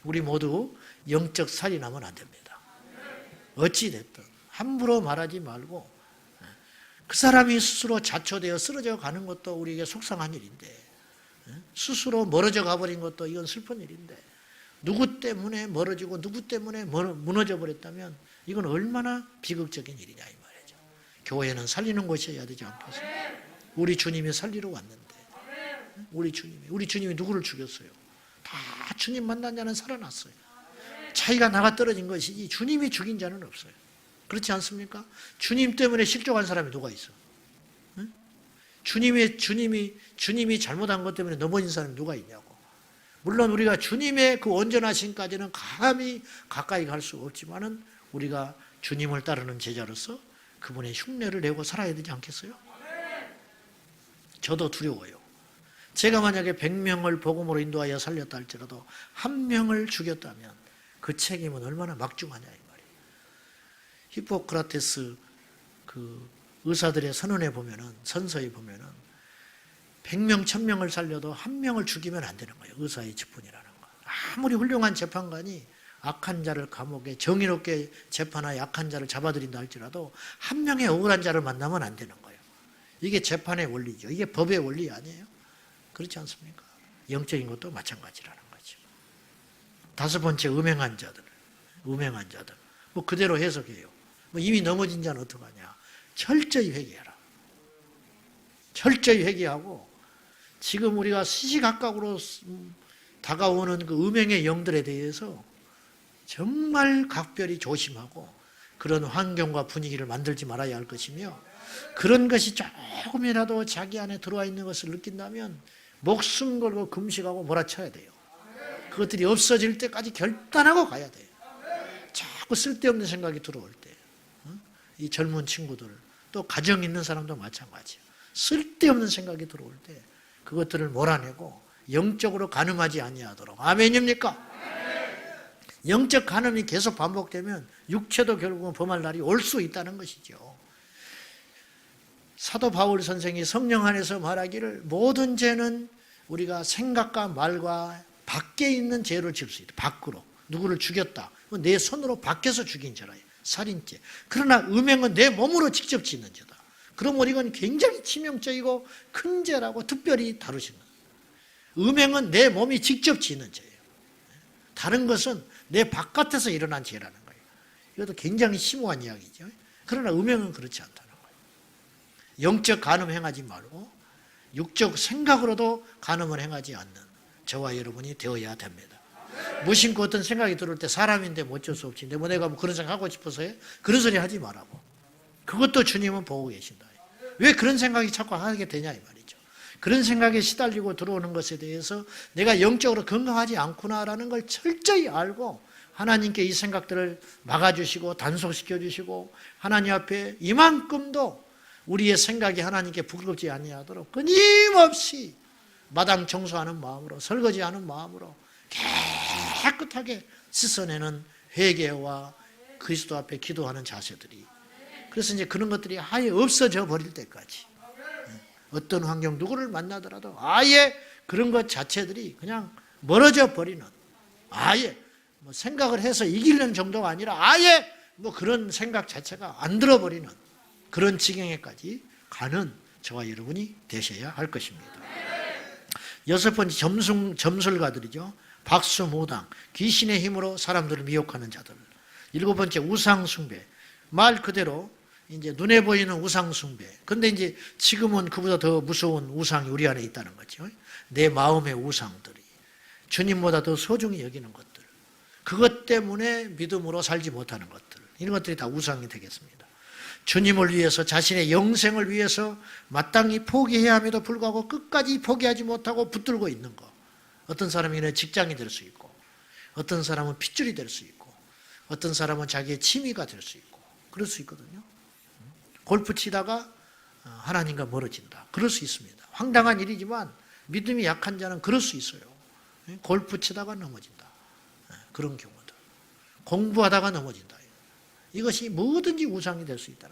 우리 모두 영적 살인하면 안 됩니다. 어찌 됐든 함부로 말하지 말고 그 사람이 스스로 자초되어 쓰러져 가는 것도 우리에게 속상한 일인데 스스로 멀어져 가버린 것도 이건 슬픈 일인데 누구 때문에 멀어지고 누구 때문에 무너져 버렸다면 이건 얼마나 비극적인 일이냐 이 말이죠. 교회는 살리는 곳이어야 되지 않겠어요? 우리 주님이 살리러 왔는데 우리 주님이 누구를 죽였어요? 다 주님 만난 자는 살아났어요. 자기가 나가 떨어진 것이지 주님이 죽인 자는 없어요. 그렇지 않습니까? 주님 때문에 실족한 사람이 누가 있어? 응? 주님이 잘못한 것 때문에 넘어진 사람이 누가 있냐고. 물론 우리가 주님의 그 온전하심까지는 감히 가까이 갈 수 없지만은 우리가 주님을 따르는 제자로서 그분의 흉내를 내고 살아야 되지 않겠어요? 저도 두려워요. 제가 만약에 100명을 복음으로 인도하여 살렸다 할지라도 한 명을 죽였다면 그 책임은 얼마나 막중하냐 이 말이에요. 히포크라테스 그 의사들의 선언에 보면은 선서에 보면은 100명, 1000명을 살려도 한 명을 죽이면 안 되는 거예요. 의사의 직분이라는 거. 아무리 훌륭한 재판관이 악한 자를 감옥에 정의롭게 재판하여 악한 자를 잡아들인다 할지라도 한 명의 억울한 자를 만나면 안 되는 거예요. 이게 재판의 원리죠. 이게 법의 원리 아니에요? 그렇지 않습니까? 영적인 것도 마찬가지라는 거죠. 다섯 번째, 음행한 자들. 뭐 그대로 해석해요. 뭐 이미 넘어진 자는 어떡하냐. 철저히 회개해라. 철저히 회개하고 지금 우리가 시시각각으로 다가오는 그 음행의 영들에 대해서 정말 각별히 조심하고 그런 환경과 분위기를 만들지 말아야 할 것이며 그런 것이 조금이라도 자기 안에 들어와 있는 것을 느낀다면 목숨 걸고 금식하고 몰아쳐야 돼요. 그것들이 없어질 때까지 결단하고 가야 돼요. 자꾸 쓸데없는 생각이 들어올 때 이 젊은 친구들 또 가정 있는 사람도 마찬가지예요. 쓸데없는 생각이 들어올 때 그것들을 몰아내고 영적으로 간음하지 아니하도록. 아멘입니까? 영적 간음이 계속 반복되면 육체도 결국은 범할 날이 올 수 있다는 것이죠. 사도 바울 선생이 성령 안에서 말하기를 모든 죄는 우리가 생각과 말과 밖에 있는 죄를 질 수 있다. 밖으로. 누구를 죽였다. 내 손으로 밖에서 죽인 죄라. 살인죄. 그러나 음행은 내 몸으로 직접 짓는 죄다. 그러므로 이건 굉장히 치명적이고 큰 죄라고 특별히 다루시는 거예요. 음행은 내 몸이 직접 짓는 죄예요. 다른 것은 내 바깥에서 일어난 죄라는 거예요. 이것도 굉장히 심오한 이야기죠. 그러나 음행은 그렇지 않다는 거예요. 영적 간음 행하지 말고 육적 생각으로도 간음을 행하지 않는 저와 여러분이 되어야 됩니다. 무심코 어떤 생각이 들어올 때 사람인데 뭐 어쩔 수 없지. 뭐 내가 뭐 그런 생각 하고 싶어서요? 그런 소리 하지 말라고. 그것도 주님은 보고 계신다. 왜 그런 생각이 자꾸 하게 되냐 이 말이죠. 그런 생각에 시달리고 들어오는 것에 대해서 내가 영적으로 건강하지 않구나라는 걸 철저히 알고 하나님께 이 생각들을 막아주시고 단속시켜 주시고 하나님 앞에 이만큼도 우리의 생각이 하나님께 부끄럽지 아니하도록 끊임없이 마당 청소하는 마음으로 설거지하는 마음으로 깨끗하게 씻어내는 회개와 그리스도 앞에 기도하는 자세들이 그래서 이제 그런 것들이 아예 없어져 버릴 때까지 어떤 환경 누구를 만나더라도 아예 그런 것 자체들이 그냥 멀어져 버리는 아예 뭐 생각을 해서 이기려는 정도가 아니라 아예 뭐 그런 생각 자체가 안 들어버리는 그런 지경에까지 가는 저와 여러분이 되셔야 할 것입니다. 여섯 번째 점술가들이죠. 박수무당, 귀신의 힘으로 사람들을 미혹하는 자들. 일곱 번째 우상숭배. 말 그대로 이제 눈에 보이는 우상숭배. 근데 이제 지금은 그보다 더 무서운 우상이 우리 안에 있다는 거죠. 내 마음의 우상들이 주님보다 더 소중히 여기는 것들. 그것 때문에 믿음으로 살지 못하는 것들. 이런 것들이 다 우상이 되겠습니다. 주님을 위해서 자신의 영생을 위해서 마땅히 포기해야 함에도 불구하고 끝까지 포기하지 못하고 붙들고 있는 것. 어떤 사람에게는 직장이 될 수 있고 어떤 사람은 핏줄이 될 수 있고 어떤 사람은 자기의 취미가 될 수 있고 그럴 수 있거든요. 골프 치다가 하나님과 멀어진다. 그럴 수 있습니다. 황당한 일이지만 믿음이 약한 자는 그럴 수 있어요. 골프 치다가 넘어진다. 그런 경우들. 공부하다가 넘어진다. 이것이 뭐든지 우상이 될 수 있다.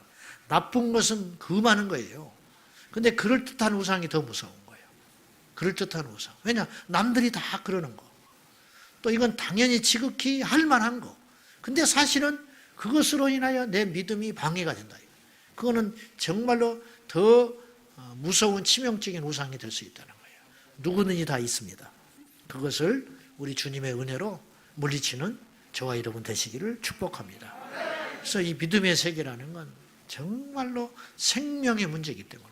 나쁜 것은 금하는 거예요. 근데 그럴듯한 우상이 더 무서운 거예요. 그럴듯한 우상. 왜냐? 남들이 다 그러는 거. 또 이건 당연히 지극히 할 만한 거. 근데 사실은 그것으로 인하여 내 믿음이 방해가 된다. 그거는 정말로 더 무서운 치명적인 우상이 될 수 있다는 거예요. 누구든지 다 있습니다. 그것을 우리 주님의 은혜로 물리치는 저와 여러분 되시기를 축복합니다. 그래서 이 믿음의 세계라는 건 정말로 생명의 문제이기 때문에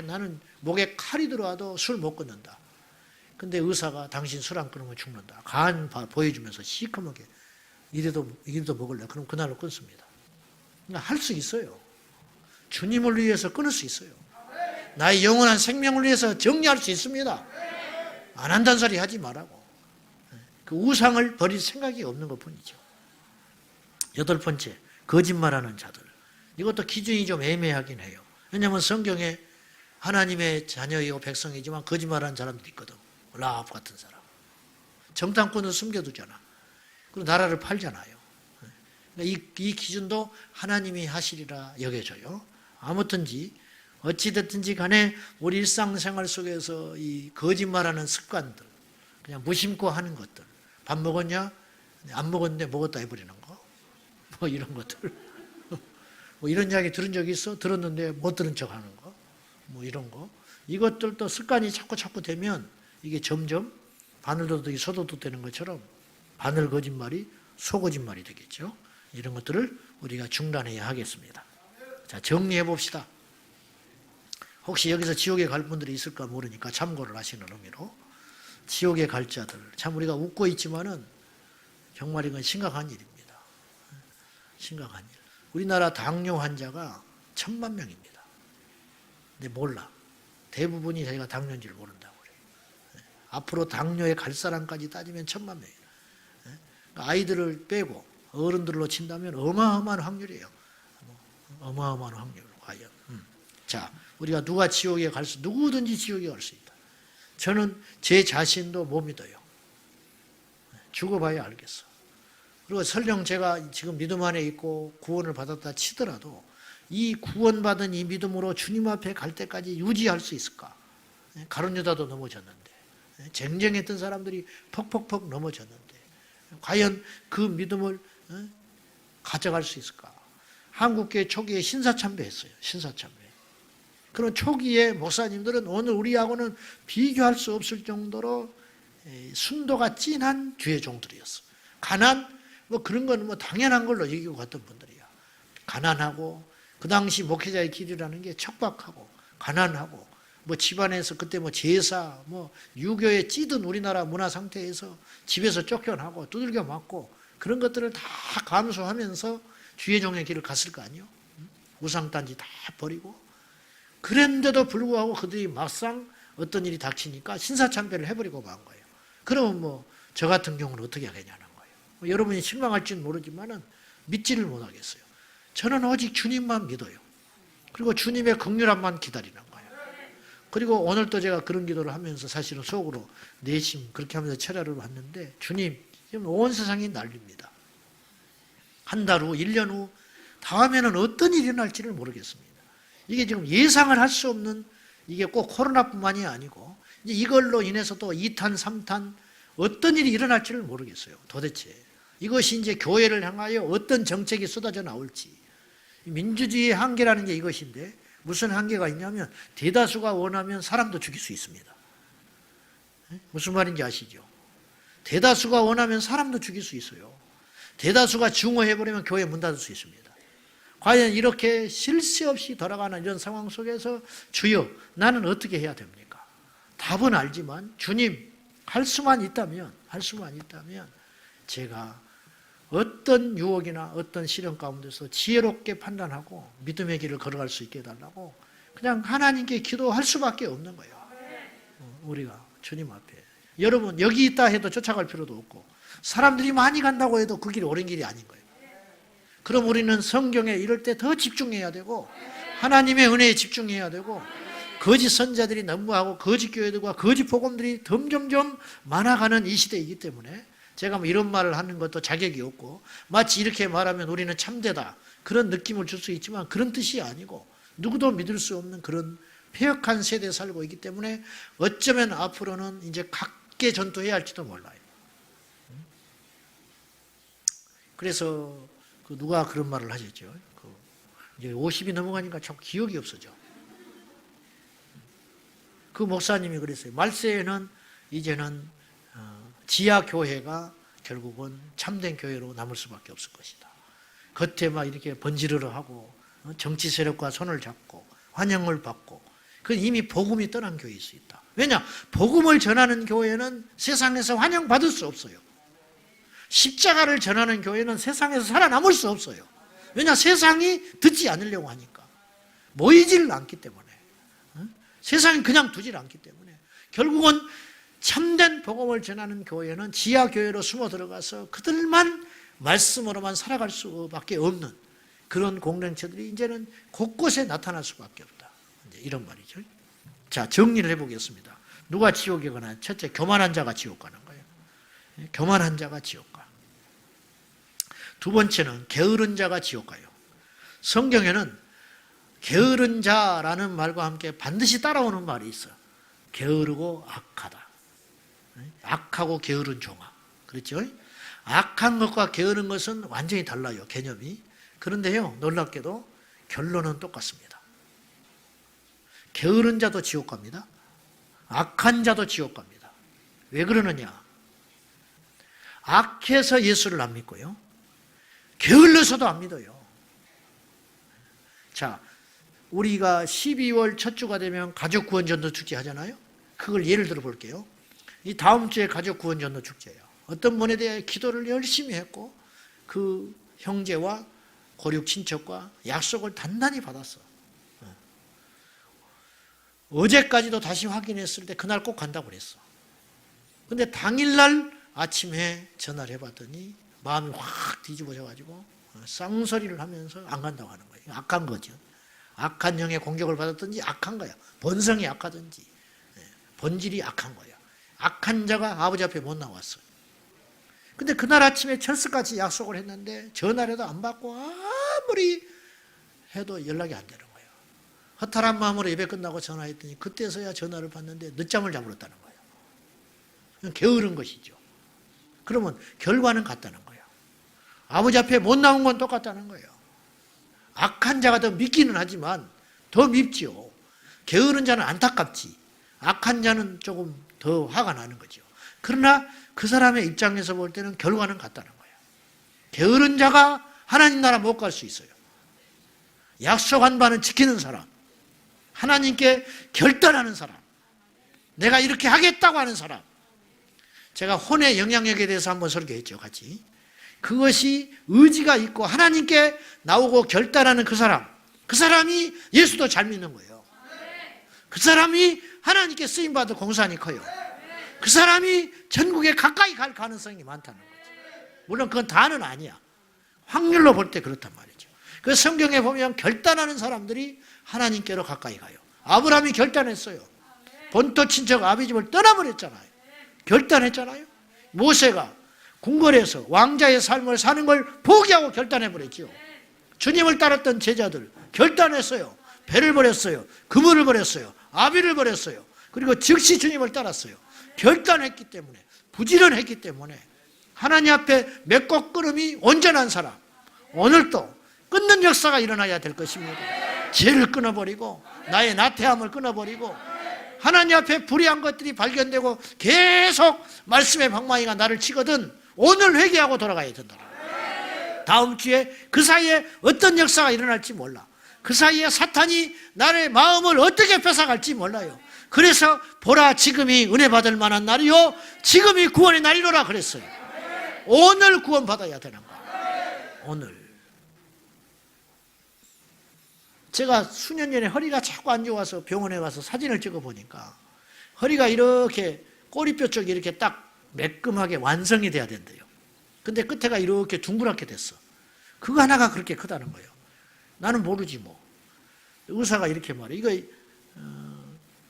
나는 목에 칼이 들어와도 술 못 끊는다. 근데 의사가 당신 술 안 끊으면 죽는다. 간 보여주면서 시커멓게 이래도 먹을래. 그럼 그날로 끊습니다. 그러니까 할 수 있어요. 주님을 위해서 끊을 수 있어요. 나의 영원한 생명을 위해서 정리할 수 있습니다. 안 한다는 소리 하지 말라고. 그 우상을 버릴 생각이 없는 것뿐이죠. 8번째, 거짓말하는 자들. 이것도 기준이 좀 애매하긴 해요. 왜냐하면 성경에 하나님의 자녀이고 백성이지만 거짓말하는 사람들이 있거든. 라합 같은 사람. 정탐꾼을 숨겨두잖아. 그리고 나라를 팔잖아요. 이 기준도 하나님이 하시리라 여겨져요. 아무튼지 어찌됐든지 간에 우리 일상생활 속에서 이 거짓말하는 습관들, 그냥 무심코 하는 것들, 밥 먹었냐? 안 먹었는데 먹었다 해버리는 거, 뭐 이런 것들, 뭐 이런 이야기 들은 적 있어? 들었는데 못 들은 척 하는 거, 뭐 이런 거, 이것들도 습관이 자꾸 되면 이게 점점 바늘도둑이 소도둑 되는 것처럼 바늘 거짓말이 소거짓말이 되겠죠. 이런 것들을 우리가 중단해야 하겠습니다. 자, 정리해 봅시다. 혹시 여기서 지옥에 갈 분들이 있을까 모르니까 참고를 하시는 의미로 지옥에 갈 자들, 참 우리가 웃고 있지만은 정말 이건 심각한 일입니다. 심각한 일. 우리나라 당뇨 환자가 1000만 명입니다. 근데 몰라. 대부분이 자기가 당뇨인지를 모른다고 그래요. 앞으로 당뇨에 갈 사람까지 따지면 1000만 명이에요. 아이들을 빼고 어른들로 친다면 어마어마한 확률이에요. 어마어마한 확률, 과연. 자, 우리가 누가 지옥에 누구든지 지옥에 갈 수 있다. 저는 제 자신도 못 믿어요. 죽어봐야 알겠어. 그리고 설령 제가 지금 믿음 안에 있고 구원을 받았다 치더라도 이 구원받은 이 믿음으로 주님 앞에 갈 때까지 유지할 수 있을까? 가룟 유다도 넘어졌는데, 쟁쟁했던 사람들이 퍽퍽퍽 넘어졌는데 과연 그 믿음을 가져갈 수 있을까? 한국교회 초기에 신사참배했어요. 신사참배. 그런 초기에 목사님들은 오늘 우리하고는 비교할 수 없을 정도로 순도가 진한 주의 종들이었어. 가난 뭐 그런 건 뭐 당연한 걸로 여기고 갔던 분들이야. 가난하고 그 당시 목회자의 길이라는 게 척박하고 가난하고 뭐 집안에서 그때 뭐 제사 뭐 유교에 찌든 우리나라 문화 상태에서 집에서 쫓겨나고 두들겨 맞고 그런 것들을 다 감수하면서 주의 종의 길을 갔을 거 아니에요. 우상단지 다 버리고 그랬는데도 불구하고 그들이 막상 어떤 일이 닥치니까 신사참배를 해버리고 만 거예요. 그러면 뭐 저 같은 경우는 어떻게 하겠냐는 거예요. 뭐 여러분이 실망할지는 모르지만은 믿지를 못하겠어요. 저는 오직 주님만 믿어요. 그리고 주님의 긍휼함만 기다리는 거예요. 그리고 오늘 또 제가 그런 기도를 하면서 사실은 속으로 내심 그렇게 하면서 철야를 왔는데 주님 지금 온 세상이 난립니다. 한 달 후, 1년 후 다음에는 어떤 일이 일어날지를 모르겠습니다. 이게 지금 예상을 할 수 없는 이게 꼭 코로나뿐만이 아니고 이제 이걸로 인해서 또 2탄, 3탄 어떤 일이 일어날지를 모르겠어요. 도대체 이것이 이제 교회를 향하여 어떤 정책이 쏟아져 나올지 민주주의의 한계라는 게 이것인데 무슨 한계가 있냐면 대다수가 원하면 사람도 죽일 수 있습니다. 무슨 말인지 아시죠? 대다수가 원하면 사람도 죽일 수 있어요. 대다수가 증오해버리면 교회 문 닫을 수 있습니다. 과연 이렇게 쉴 새 없이 돌아가는 이런 상황 속에서 주여 나는 어떻게 해야 됩니까? 답은 알지만 주님 할 수만 있다면 제가 어떤 유혹이나 어떤 시련 가운데서 지혜롭게 판단하고 믿음의 길을 걸어갈 수 있게 해달라고 그냥 하나님께 기도할 수밖에 없는 거예요. 우리가 주님 앞에. 여러분 여기 있다 해도 쫓아갈 필요도 없고 사람들이 많이 간다고 해도 그 길이 옳은 길이 아닌 거예요. 그럼 우리는 성경에 이럴 때 더 집중해야 되고 하나님의 은혜에 집중해야 되고 거짓 선자들이 난무하고 거짓 교회들과 거짓 복음들이 점점점 많아가는 이 시대이기 때문에 제가 뭐 이런 말을 하는 것도 자격이 없고 마치 이렇게 말하면 우리는 참되다 그런 느낌을 줄 수 있지만 그런 뜻이 아니고 누구도 믿을 수 없는 그런 폐역한 세대에 살고 있기 때문에 어쩌면 앞으로는 이제 각계 전투해야 할지도 몰라요. 그래서 누가 그런 말을 하셨죠. 이제 50이 넘어가니까 참 기억이 없어져. 그 목사님이 그랬어요. 말세에는 이제는 지하 교회가 결국은 참된 교회로 남을 수밖에 없을 것이다. 겉에 막 이렇게 번지르르 하고 정치 세력과 손을 잡고 환영을 받고 그건 이미 복음이 떠난 교회일 수 있다. 왜냐? 복음을 전하는 교회는 세상에서 환영받을 수 없어요. 십자가를 전하는 교회는 세상에서 살아남을 수 없어요. 왜냐? 세상이 듣지 않으려고 하니까. 모이지를 않기 때문에. 세상이 그냥 두질 않기 때문에. 결국은 참된 복음을 전하는 교회는 지하 교회로 숨어 들어가서 그들만 말씀으로만 살아갈 수밖에 없는 그런 공동체들이 이제는 곳곳에 나타날 수밖에 없다. 이제 이런 말이죠. 자, 정리를 해보겠습니다. 누가 지옥에 가나? 첫째, 교만한 자가 지옥 가는 거예요. 교만한 자가 지옥 가. 두 번째는 게으른 자가 지옥 가요. 성경에는 게으른 자라는 말과 함께 반드시 따라오는 말이 있어요. 게으르고 악하다. 악하고 게으른 종아. 그렇죠? 악한 것과 게으른 것은 완전히 달라요. 개념이. 그런데요, 놀랍게도 결론은 똑같습니다. 게으른 자도 지옥 갑니다. 악한 자도 지옥 갑니다. 왜 그러느냐? 악해서 예수를 안 믿고요. 게을러서도 안 믿어요. 자, 우리가 12월 첫 주가 되면 가족 구원 전도 축제 하잖아요. 그걸 예를 들어 볼게요. 이 다음 주에 가족 구원 전도 축제예요. 어떤 분에 대해 기도를 열심히 했고 그 형제와 고륙 친척과 약속을 단단히 받았어. 어제까지도 다시 확인했을 때 그날 꼭 간다고 그랬어. 근데 당일날 아침에 전화를 해봤더니 마음이 확 뒤집어져가지고 쌍소리를 하면서 안 간다고 하는 거예요. 악한 거죠. 악한 영의 공격을 받았든지 악한 거야. 본성이 악하든지 본질이 악한 거야. 악한 자가 아버지 앞에 못 나왔어요. 근데 그날 아침에 철석같이 약속을 했는데 전화를 해도 안 받고 아무리 해도 연락이 안 되는 거예요. 허탈한 마음으로 예배 끝나고 전화했더니 그때서야 전화를 받는데 늦잠을 자버렸다는 거예요. 게으른 것이죠. 그러면 결과는 같다는 거예요. 아버지 앞에 못 나온 건 똑같다는 거예요. 악한 자가 더 믿기는 하지만 더 밉죠. 게으른 자는 안타깝지. 악한 자는 조금 더 화가 나는 거죠. 그러나 그 사람의 입장에서 볼 때는 결과는 같다는 거예요. 게으른 자가 하나님 나라 못 갈 수 있어요. 약속한 바는 지키는 사람, 하나님께 결단하는 사람, 내가 이렇게 하겠다고 하는 사람. 제가 혼의 영향력에 대해서 한번 설교했죠, 같이. 그것이 의지가 있고 하나님께 나오고 결단하는 그 사람, 그 사람이 예수도 잘 믿는 거예요. 그 사람이 하나님께 쓰임받을 공산이 커요. 그 사람이 전국에 가까이 갈 가능성이 많다는 거죠. 물론 그건 다는 아니야. 확률로 볼 때 그렇단 말이죠. 그 성경에 보면 결단하는 사람들이 하나님께로 가까이 가요. 아브라함이 결단했어요. 본토 친척 아비 집을 떠나버렸잖아요. 결단했잖아요. 모세가 궁궐에서 왕자의 삶을 사는 걸 포기하고 결단해버렸죠. 주님을 따랐던 제자들 결단했어요. 배를 버렸어요. 그물을 버렸어요. 아비를 버렸어요. 그리고 즉시 주님을 따랐어요. 결단했기 때문에, 부지런했기 때문에 하나님 앞에 맺고 끊음이 온전한 사람, 오늘도 끊는 역사가 일어나야 될 것입니다. 죄를 끊어버리고 나의 나태함을 끊어버리고 하나님 앞에 불의한 것들이 발견되고 계속 말씀의 방망이가 나를 치거든 오늘 회개하고 돌아가야 된다. 다음 주에 그 사이에 어떤 역사가 일어날지 몰라. 그 사이에 사탄이 나의 마음을 어떻게 뺏어갈지 몰라요. 그래서 보라 지금이 은혜 받을 만한 날이요 지금이 구원의 날이로라 그랬어요. 오늘 구원 받아야 되는 거야. 오늘 제가 수년 전에 허리가 자꾸 안 좋아서 병원에 가서 사진을 찍어 보니까 허리가 이렇게 꼬리뼈 쪽이 이렇게 딱 매끈하게 완성이 돼야 된대요. 근데 끝에가 이렇게 둥그랗게 됐어. 그거 하나가 그렇게 크다는 거예요. 나는 모르지 뭐. 의사가 이렇게 말해. 이거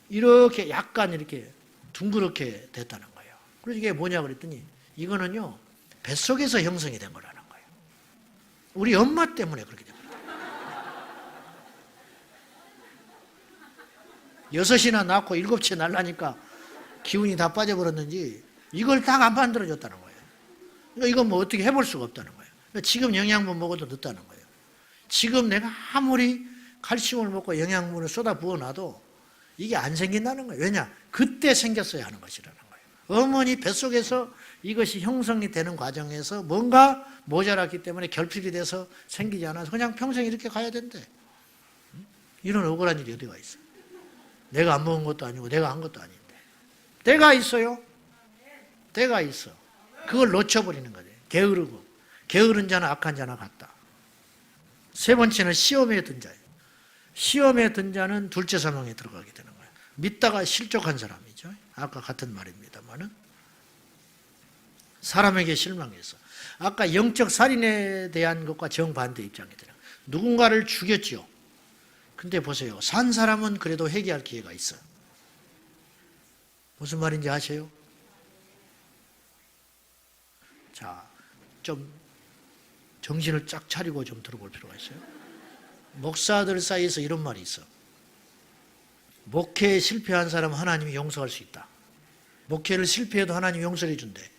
이렇게 약간 이렇게 둥그렇게 됐다는 거예요. 그래서 이게 뭐냐 그랬더니 이거는요 뱃속에서 형성이 된 거라는 거예요. 우리 엄마 때문에 그렇게 된 거예요. 6이나 낳고 7째 날라니까 기운이 다 빠져버렸는지 이걸 딱 안 만들어줬다는 거예요. 그러니까 이건 뭐 어떻게 해볼 수가 없다는 거예요. 그러니까 지금 영양분 먹어도 늦다는 거예요. 지금 내가 아무리 칼슘을 먹고 영양분을 쏟아 부어놔도 이게 안 생긴다는 거예요. 왜냐? 그때 생겼어야 하는 것이라는 거예요. 어머니 뱃속에서 이것이 형성이 되는 과정에서 뭔가 모자랐기 때문에 결핍이 돼서 생기지 않아서 그냥 평생 이렇게 가야 된대. 이런 억울한 일이 어디가 있어? 내가 안 먹은 것도 아니고 내가 한 것도 아닌데. 때가 있어요. 때가 있어. 그걸 놓쳐버리는 거죠. 게으르고. 게으른 자는 악한 자나 같다. 세 번째는 시험에 든 자예요. 시험에 든 자는 둘째 사망에 들어가게 되는 거예요. 믿다가 실족한 사람이죠. 아까 같은 말입니다만은 사람에게 실망해서 아까 영적 살인에 대한 것과 정반대 입장이 되는 거예요. 누군가를 죽였죠. 근데 보세요. 산 사람은 그래도 회개할 기회가 있어요. 무슨 말인지 아세요? 자, 좀 정신을 쫙 차리고 좀 들어볼 필요가 있어요. 목사들 사이에서 이런 말이 있어. 목회에 실패한 사람은 하나님이 용서할 수 있다. 목회를 실패해도 하나님이 용서해 준대.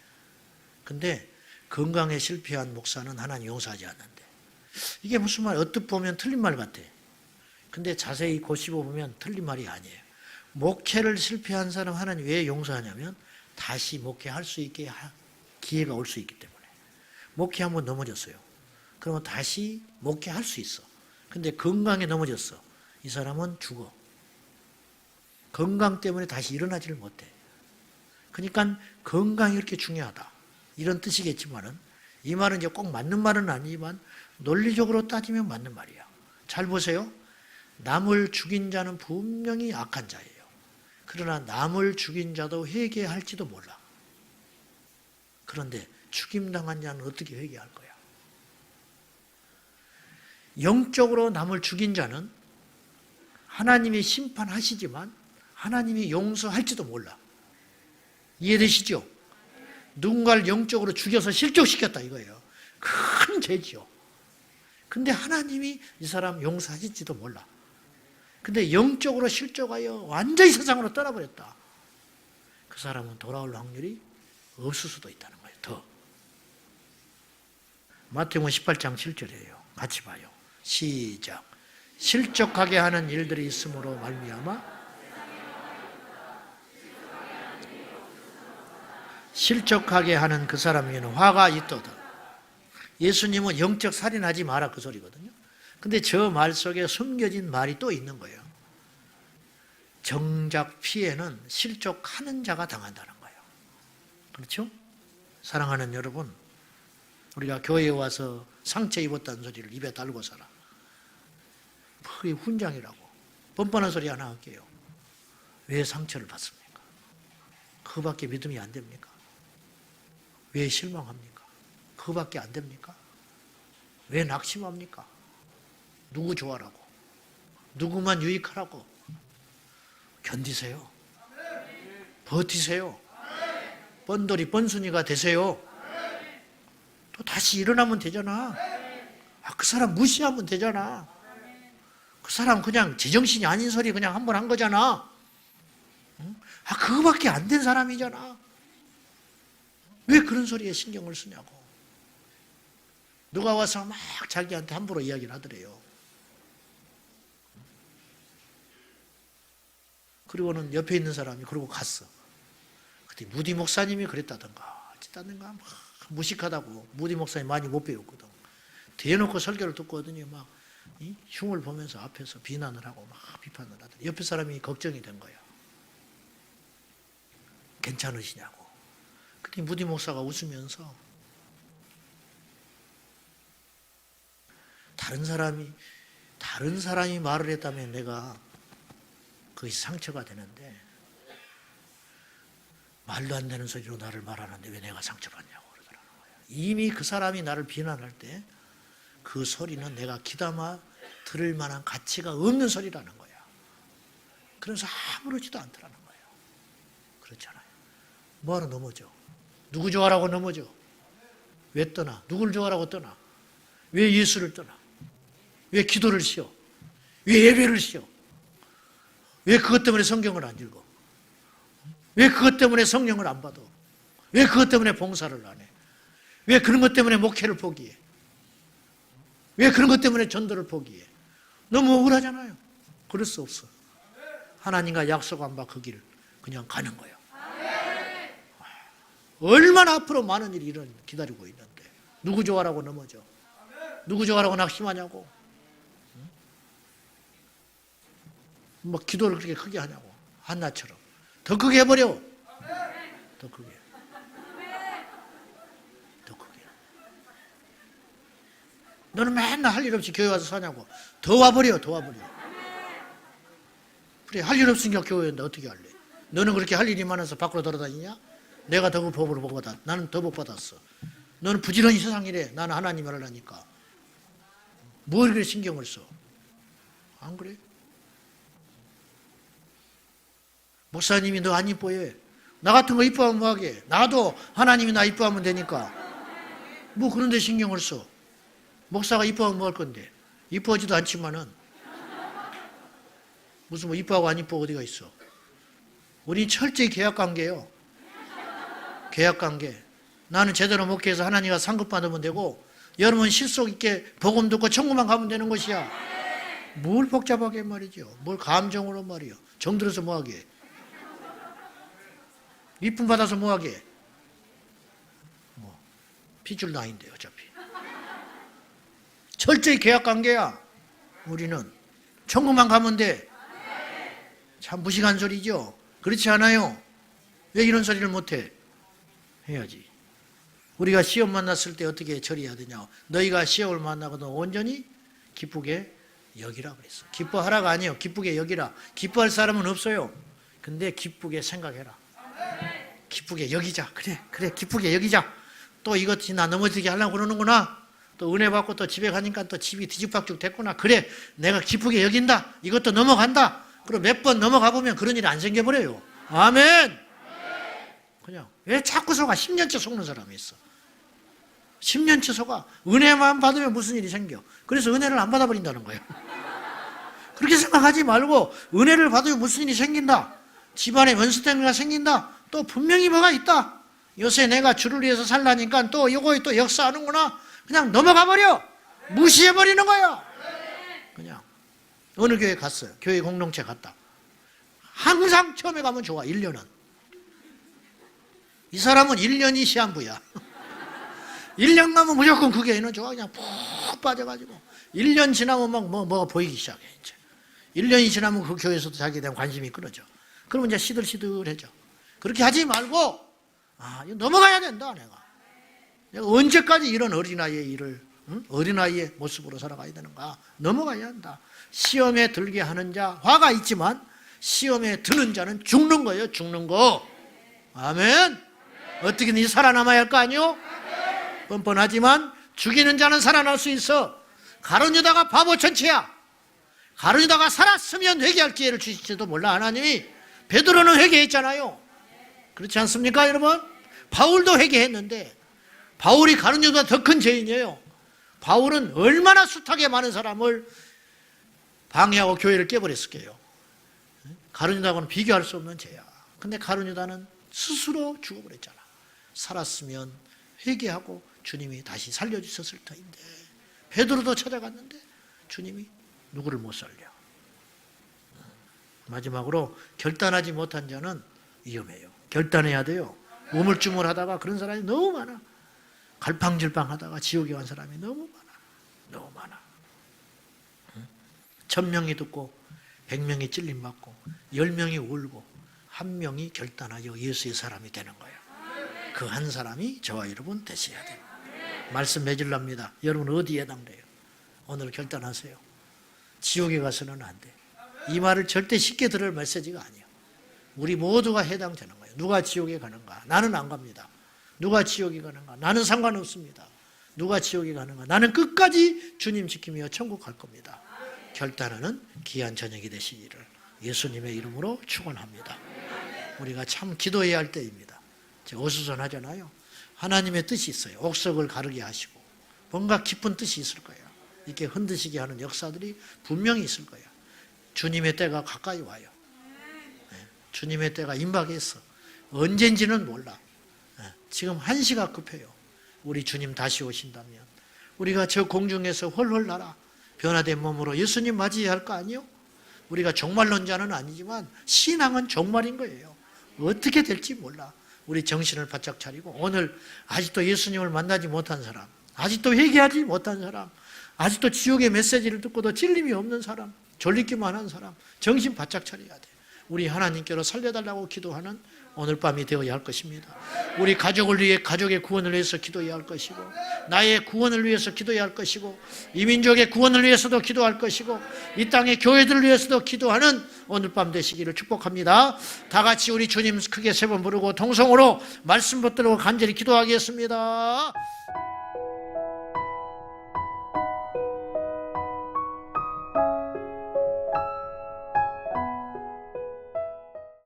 근데 건강에 실패한 목사는 하나님 용서하지 않는데. 이게 무슨 말, 언뜻 보면 틀린 말 같아. 근데 자세히 고씹어 보면 틀린 말이 아니에요. 목회를 실패한 사람 하나님 왜 용서하냐면 다시 목회할 수 있게 기회가 올 수 있기 때문에. 목회 한번 넘어졌어요. 그러면 다시 목회할 수 있어. 근데 건강에 넘어졌어. 이 사람은 죽어. 건강 때문에 다시 일어나지를 못해. 그러니까 건강이 이렇게 중요하다. 이런 뜻이겠지만은 이 말은 이제 꼭 맞는 말은 아니지만 논리적으로 따지면 맞는 말이야. 잘 보세요. 남을 죽인 자는 분명히 악한 자예요. 그러나 남을 죽인 자도 회개할지도 몰라. 그런데 죽임당한 자는 어떻게 회개할 거야? 영적으로 남을 죽인 자는 하나님이 심판하시지만 하나님이 용서할지도 몰라. 이해되시죠? 누군가를 영적으로 죽여서 실족시켰다 이거예요. 큰 죄지요. 근데 하나님이 이 사람 용서하실지도 몰라. 근데 영적으로 실족하여 완전히 세상으로 떠나버렸다. 그 사람은 돌아올 확률이 없을 수도 있다는 거예요. 더. 마태복음 18장 7절이에요. 같이 봐요. 시작. 실족하게 하는 일들이 있으므로 말미암아 실족하게 하는 그 사람에게는 화가 있도다. 예수님은 영적 살인하지 마라 그 소리거든요. 근데 저 말 속에 숨겨진 말이 또 있는 거예요. 정작 피해는 실족하는 자가 당한다는 거예요. 그렇죠? 사랑하는 여러분, 우리가 교회에 와서 상처 입었다는 소리를 입에 달고 살아. 그게 훈장이라고. 뻔뻔한 소리 하나 할게요. 왜 상처를 받습니까? 그거밖에 믿음이 안 됩니까? 왜 실망합니까? 그거밖에 안 됩니까? 왜 낙심합니까? 누구 좋아라고? 누구만 유익하라고? 견디세요. 버티세요. 뻔돌이 뻔순이가 되세요. 또 다시 일어나면 되잖아. 그 사람 무시하면 되잖아. 그 사람 그냥 제정신이 아닌 소리 그냥 한 번 한 거잖아. 그거밖에 안 된 사람이잖아. 왜 그런 소리에 신경을 쓰냐고. 누가 와서 막 자기한테 함부로 이야기를 하더래요. 그리고는 옆에 있는 사람이 그러고 갔어. 그때 무디 목사님이 그랬다던가 어쨌다던가 막 무식하다고. 무디 목사님 많이 못 배웠거든. 대놓고 설교를 듣거든요. 막 흉을 보면서 앞에서 비난을 하고 막 비판을 하더니 옆에 사람이 걱정이 된 거야. 괜찮으시냐고. 그때 무디 목사가 웃으면서 다른 사람이 말을 했다면 내가 그것이 상처가 되는데, 말도 안 되는 소리로 나를 말하는데 왜 내가 상처받냐고 그러더라는 거예요. 이미 그 사람이 나를 비난할 때 그 소리는 내가 귀담아 들을 만한 가치가 없는 소리라는 거야. 그래서 아무렇지도 않더라는 거예요. 그렇잖아요. 뭐하러 넘어져? 누구 좋아라고 넘어져? 왜 떠나? 누구를 좋아라고 떠나? 왜 예수를 떠나? 왜 기도를 쉬어? 왜 예배를 쉬어? 왜 그것 때문에 성경을 안 읽어? 왜 그것 때문에 성령을 안 받아? 왜 그것 때문에 봉사를 안 해? 왜 그런 것 때문에 목회를 포기해? 왜 그런 것 때문에 전도를 포기해? 너무 억울하잖아요. 그럴 수 없어. 하나님과 약속 안 받고 그 길을 그냥 가는 거예요. 얼마나 앞으로 많은 일이 기다리고 있는데 누구 좋아라고 넘어져? 누구 좋아라고 낙심하냐고? 뭐 기도를 그렇게 크게 하냐고? 한나처럼 더 크게 해버려. 더 크게. 더 크게. 너는 맨날 할 일 없이 교회 와서 사냐고? 더 와버려. 더 와버려. 그래, 할 일 없으니까 교회 온다. 어떻게 할래? 너는 그렇게 할 일이 많아서 밖으로 돌아다니냐? 내가 더 법으로 복 받았. 나는 더 복 받았어. 너는 부지런히 세상 일해. 나는 하나님 하려니까. 뭘 그렇게 신경을 써? 안 그래? 목사님이 너 안 이뻐해. 나 같은 거 이뻐하면 뭐하게? 나도 하나님이 나 이뻐하면 되니까. 뭐 그런 데 신경을 써. 목사가 이뻐하면 뭐 할 건데? 이뻐하지도 않지만은. 무슨 뭐 이뻐하고 안 이뻐 어디가 있어. 우리 철저히 계약관계예요. 계약관계. 나는 제대로 목회해서 하나님과 상급받으면 되고 여러분 실속 있게 복음 듣고 천국만 가면 되는 것이야. 뭘 복잡하게 말이죠. 뭘 감정으로 말이요. 정들어서 뭐하게. 이쁨 받아서 뭐하게. 뭐 핏줄도 아닌데 어차피. 철저히 계약관계야. 우리는 천국만 가면 돼. 참 무식한 소리죠. 그렇지 않아요? 왜 이런 소리를 못해? 해야지. 우리가 시험 만났을 때 어떻게 처리해야 되냐? 너희가 시험을 만나거든 온전히 기쁘게 여기라 그랬어. 기뻐하라가 아니에요. 기쁘게 여기라. 기뻐할 사람은 없어요. 근데 기쁘게 생각해라. 기쁘게 여기자. 그래 기쁘게 여기자. 또 이것이 나 넘어지게 하려고 그러는구나. 또 은혜 받고 또 집에 가니까 또 집이 뒤죽박죽 됐구나. 그래 내가 기쁘게 여긴다. 이것도 넘어간다. 그럼 몇 번 넘어가 보면 그런 일이 안 생겨버려요. 아멘. 그냥 왜 자꾸 속아? 10년째 속는 사람이 있어. 10년째 속아. 은혜만 받으면 무슨 일이 생겨. 그래서 은혜를 안 받아버린다는 거예요. 그렇게 생각하지 말고 은혜를 받으면 무슨 일이 생긴다. 집안에 원수땡이가 생긴다. 또 분명히 뭐가 있다. 요새 내가 주를 위해서 살라니까 또 이거 또 역사하는구나. 그냥 넘어가 버려. 무시해버리는 거야. 그냥 어느 교회 갔어요. 교회 공동체 갔다. 항상 처음에 가면 좋아. 1년은. 이 사람은 1년이 시한부야. 1년 가면 무조건 그 교회는 좋아. 그냥 푹 빠져가지고 1년 지나면 막 뭐가 보이기 시작해. 이제 1년이 지나면 그 교회에서도 자기에 대한 관심이 끊어져. 그러면 이제 시들시들해져. 그렇게 하지 말고 이거 넘어가야 된다. 내가 언제까지 이런 어린아이의 일을 어린아이의 모습으로 살아가야 되는가. 넘어가야 한다. 시험에 들게 하는 자 화가 있지만 시험에 드는 자는 죽는 거예요. 죽는 거. 아멘. 어떻게든지 살아남아야 할 거 아니요? 뻔뻔하지만 죽이는 자는 살아날 수 있어. 가룟유다가 바보 천치야. 가룟유다가 살았으면 회개할 기회를 주실지도 몰라. 하나님이. 베드로는 회개했잖아요. 그렇지 않습니까 여러분? 바울도 회개했는데 바울이 가룟유다보다 더 큰 죄인이에요. 바울은 얼마나 숱하게 많은 사람을 방해하고 교회를 깨버렸을게요. 가룟유다하고는 비교할 수 없는 죄야. 근데 가룟유다는 스스로 죽어버렸잖아. 살았으면 회개하고 주님이 다시 살려주셨을 터인데 베드로도 찾아갔는데 주님이 누구를 못 살려. 마지막으로 결단하지 못한 자는 위험해요. 결단해야 돼요. 우물쭈물하다가 그런 사람이 너무 많아. 갈팡질팡하다가 지옥에 간 사람이 너무 많아. 너무 많아. 1000명이 듣고 100명이 찔림받고 10명이 울고 1명이 결단하여 예수의 사람이 되는 거예요. 그 한 사람이 저와 여러분 되셔야 돼요. 말씀 맺으랍니다. 여러분 어디에 해당돼요? 오늘 결단하세요. 지옥에 가서는 안 돼. 이 말을 절대 쉽게 들을 메시지가 아니에요. 우리 모두가 해당되는 거예요. 누가 지옥에 가는가? 나는 안 갑니다. 누가 지옥에 가는가? 나는 상관없습니다. 누가 지옥에 가는가? 나는 끝까지 주님 지키며 천국 갈 겁니다. 결단하는 귀한 저녁이 되시기를 예수님의 이름으로 축원합니다. 우리가 참 기도해야 할 때입니다. 어수선하잖아요. 하나님의 뜻이 있어요. 옥석을 가르게 하시고 뭔가 깊은 뜻이 있을 거예요. 이렇게 흔드시게 하는 역사들이 분명히 있을 거예요. 주님의 때가 가까이 와요. 주님의 때가 임박했어. 언젠지는 몰라. 지금 한시가 급해요. 우리 주님 다시 오신다면 우리가 저 공중에서 헐헐 날아 변화된 몸으로 예수님 맞이해야 할 거 아니요? 우리가 종말론자는 아니지만 신앙은 종말인 거예요. 어떻게 될지 몰라. 우리 정신을 바짝 차리고 오늘 아직도 예수님을 만나지 못한 사람, 아직도 회개하지 못한 사람, 아직도 지옥의 메시지를 듣고도 찔림이 없는 사람, 졸리기만 한 사람, 정신 바짝 차려야 돼. 우리 하나님께로 살려달라고 기도하는 오늘 밤이 되어야 할 것입니다. 우리 가족을 위해 가족의 구원을 위해서 기도해야 할 것이고 나의 구원을 위해서 기도해야 할 것이고 이 민족의 구원을 위해서도 기도할 것이고 이 땅의 교회들을 위해서도 기도하는 오늘 밤 되시기를 축복합니다. 다 같이 우리 주님 크게 세 번 부르고 통성으로 말씀 붙들고 간절히 기도하겠습니다.